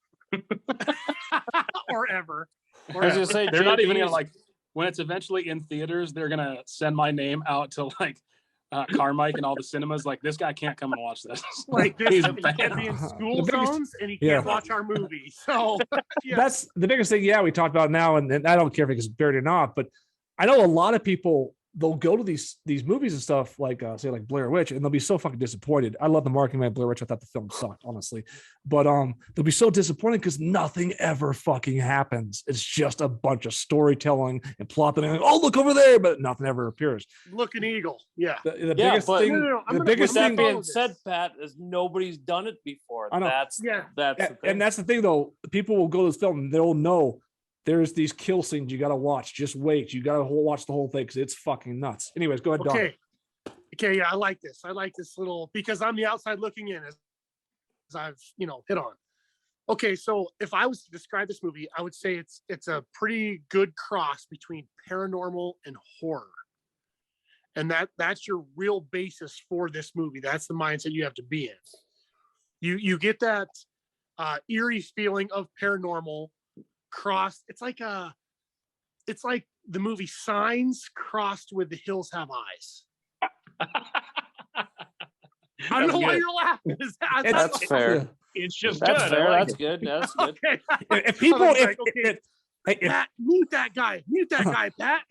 or ever. I was gonna say They're not even JB gonna 's- like when it's eventually in theaters. They're gonna send my name out to like Carmike and all the cinemas. Like, this guy can't come and watch this. Like this, He's he can't banned. be in school The biggest- zones and he yeah. can't watch our movie. So yeah. That's the biggest thing. Yeah, we talked about now, and I don't care if it's buried or not, but I know a lot of people, they'll go to these movies and stuff like say like Blair Witch, and they'll be so fucking disappointed. I love the marketing of Blair Witch. I thought the film sucked, honestly, but they'll be so disappointed because nothing ever fucking happens. It's just a bunch of storytelling and plot, and like, oh, look over there, but nothing ever appears. Looking eagle. Yeah. The Yeah, biggest but- thing, No, I'm the gonna- biggest I'm That gonna thing, follow being this. said, Pat, is nobody's done it before. I know. That's Yeah. the thing. and that's the thing though. People will go to this film and they'll know there's these kill scenes you got to watch. Just wait. You got to watch the whole thing because it's fucking nuts. Anyways, go ahead, Don. Okay. Yeah, I like this. I like this little because I'm the outside looking in, as I've hit on. Okay, so if I was to describe this movie, I would say it's a pretty good cross between paranormal and horror, and that's your real basis for this movie. That's the mindset you have to be in. You get that eerie feeling of paranormal crossed. It's like the movie Signs crossed with The Hills Have Eyes. I don't know why you're laughing. That's fair. It's just That's good. fair. I like That's it. good. That's good. Okay. If people, I was if, like, okay. if, Pat, mute that guy, Pat.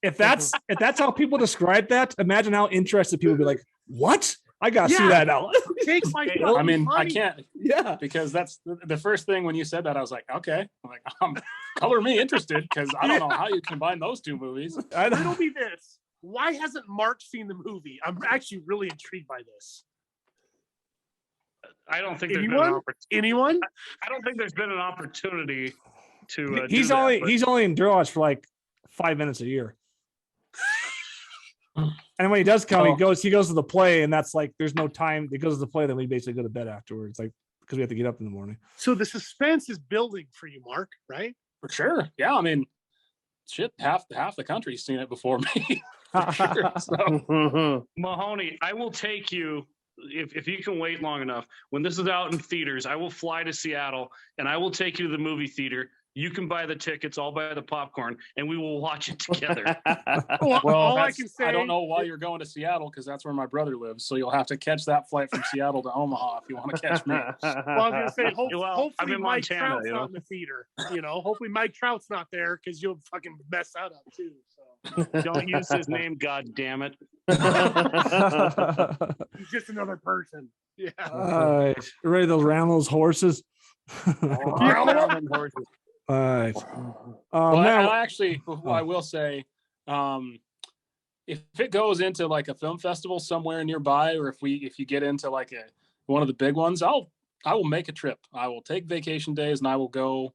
if that's how people describe that, imagine how interested people would be like, what? I gotta see Yeah. that now. Take my I mean, I money. can't Yeah. because that's the first thing when you said that. I was like, okay, I'm like, color me interested because I don't know how you combine those two movies. Riddle me this. Why hasn't Mark seen the movie? I'm actually really intrigued by this. I don't think there's been an Anyone? opportunity. Anyone? I don't think there's been an opportunity to. he's do that, only but- he's only in draws for like 5 minutes a year. And when he does come, Oh. he goes to the play, and that's like there's no time. He goes to the play, then we basically go to bed afterwards, like because we have to get up in the morning. So the suspense is building for you, Mark, right? For sure. Yeah, I mean, shit, half the country's seen it before me. For sure. So, Mahoney, I will take you if you can wait long enough. When this is out in theaters, I will fly to Seattle and I will take you to the movie theater. You can buy the tickets, I'll buy the popcorn, and we will watch it together. Well, all I that's- can say, I don't know why you're going to Seattle because that's where my brother lives. So you'll have to catch that flight from Seattle to Omaha if you want to catch me. Well, I was gonna say, Well, I'm hopefully in Mike Montana, Trout's you know? not in the theater. Hopefully Mike Trout's not there because you'll fucking mess that up too. So Don't use his name, god damn it. he's just another person. Yeah. All right, ready to round those horses? All right. Well, Now, I actually, I will say, if it goes into like a film festival somewhere nearby, or if you get into like one of the big ones, I will make a trip. I will take vacation days and I will go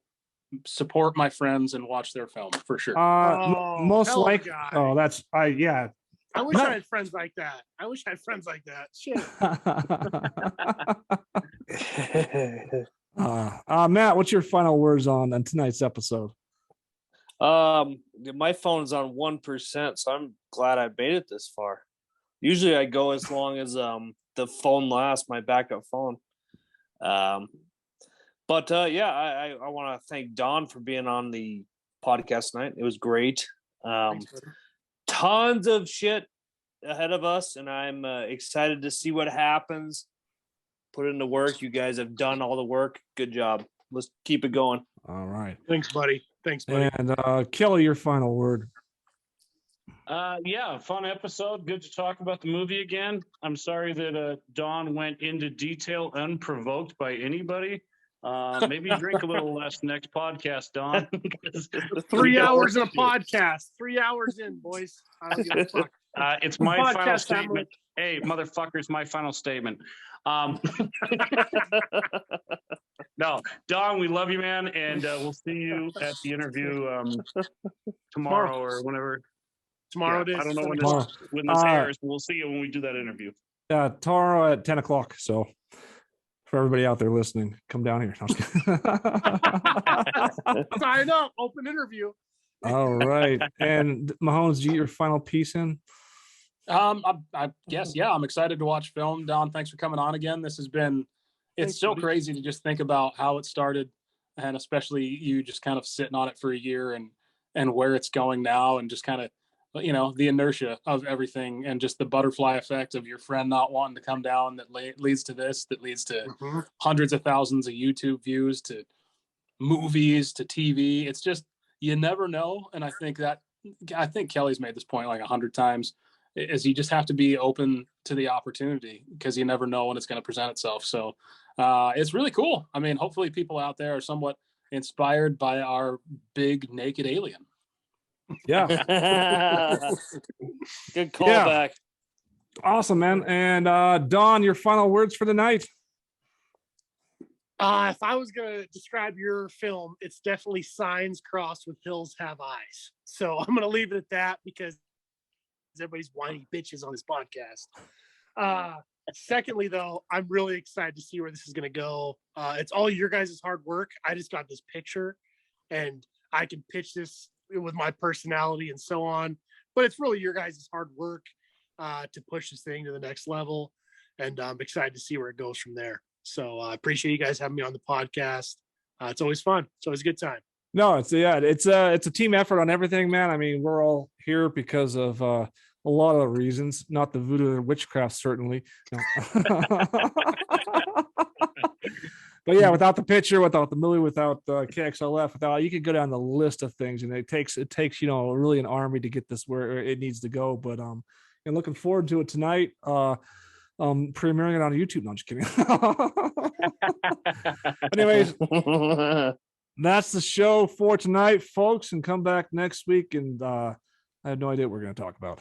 support my friends and watch their film for sure. Oh, most hell of a likely. guy. Oh, that's yeah. I wish I had friends like that. Shit. Matt, what's your final words on tonight's episode? My phone's on 1%, so I'm glad I made it this far. Usually I go as long as the phone lasts, my backup phone. But yeah, I want to thank Don for being on the podcast tonight. It was great. Tons of shit ahead of us, and I'm excited to see what happens. Put into work. You guys have done all the work. Good job. Let's keep it going. All right. Thanks, buddy. And Kelly, your final word. Yeah, fun episode. Good to talk about the movie again. I'm sorry that Don went into detail unprovoked by anybody. Maybe drink a little less next podcast, Don. 3 hours in a podcast. 3 hours in, boys. I don't give a fuck. It's my Podcast final time. statement. Hey, motherfuckers, my final statement. No, Don, we love you, man, and we'll see you at the interview tomorrow or whenever. Tomorrow Yeah, it is. I don't know Tomorrow. when this airs, but we'll see you when we do that interview. Tomorrow at 10 o'clock. So for everybody out there listening, come down here. No, I'm just kidding. Sign up. Open interview. All right. And Mahomes, do you get your final piece in? I guess, yeah, I'm excited to watch film. Don, thanks for coming on again. This has been, it's Thanks, so buddy. crazy to just think about how it started, and especially you just kind of sitting on it for a year and where it's going now, and just kind of, you know, the inertia of everything, and just the butterfly effect of your friend not wanting to come down that leads to this, that leads to hundreds of thousands of YouTube views, to movies, to TV. It's just, you never know. And I think Kelly's made this point like 100 times, is you just have to be open to the opportunity, because you never know when it's going to present itself. So it's really cool. I mean, hopefully people out there are somewhat inspired by our big naked alien. Yeah. Good callback. Awesome, man. And Don, your final words for the night. If I was going to describe your film, it's definitely signs crossed with hills have eyes. So I'm going to leave it at that, because everybody's whiny bitches on this podcast. Secondly, though, I'm really excited to see where this is going to go. It's all your guys' hard work. I just got this picture, and I can pitch this with my personality and so on. But it's really your guys' hard work to push this thing to the next level. And I'm excited to see where it goes from there. So I appreciate you guys having me on the podcast. It's always fun. It's always a good time. No, it's a team effort on everything, man. I mean, we're all here because of a lot of reasons, not the voodoo and witchcraft, certainly. No. But yeah, without the pitcher, without the movie, without KXLF, without, you could go down the list of things, and it takes you know, really an army to get this where it needs to go. But and looking forward to it tonight. Premiering it on YouTube. No, I'm just kidding. Anyways, that's the show for tonight, folks, and come back next week. And I have no idea what we're going to talk about.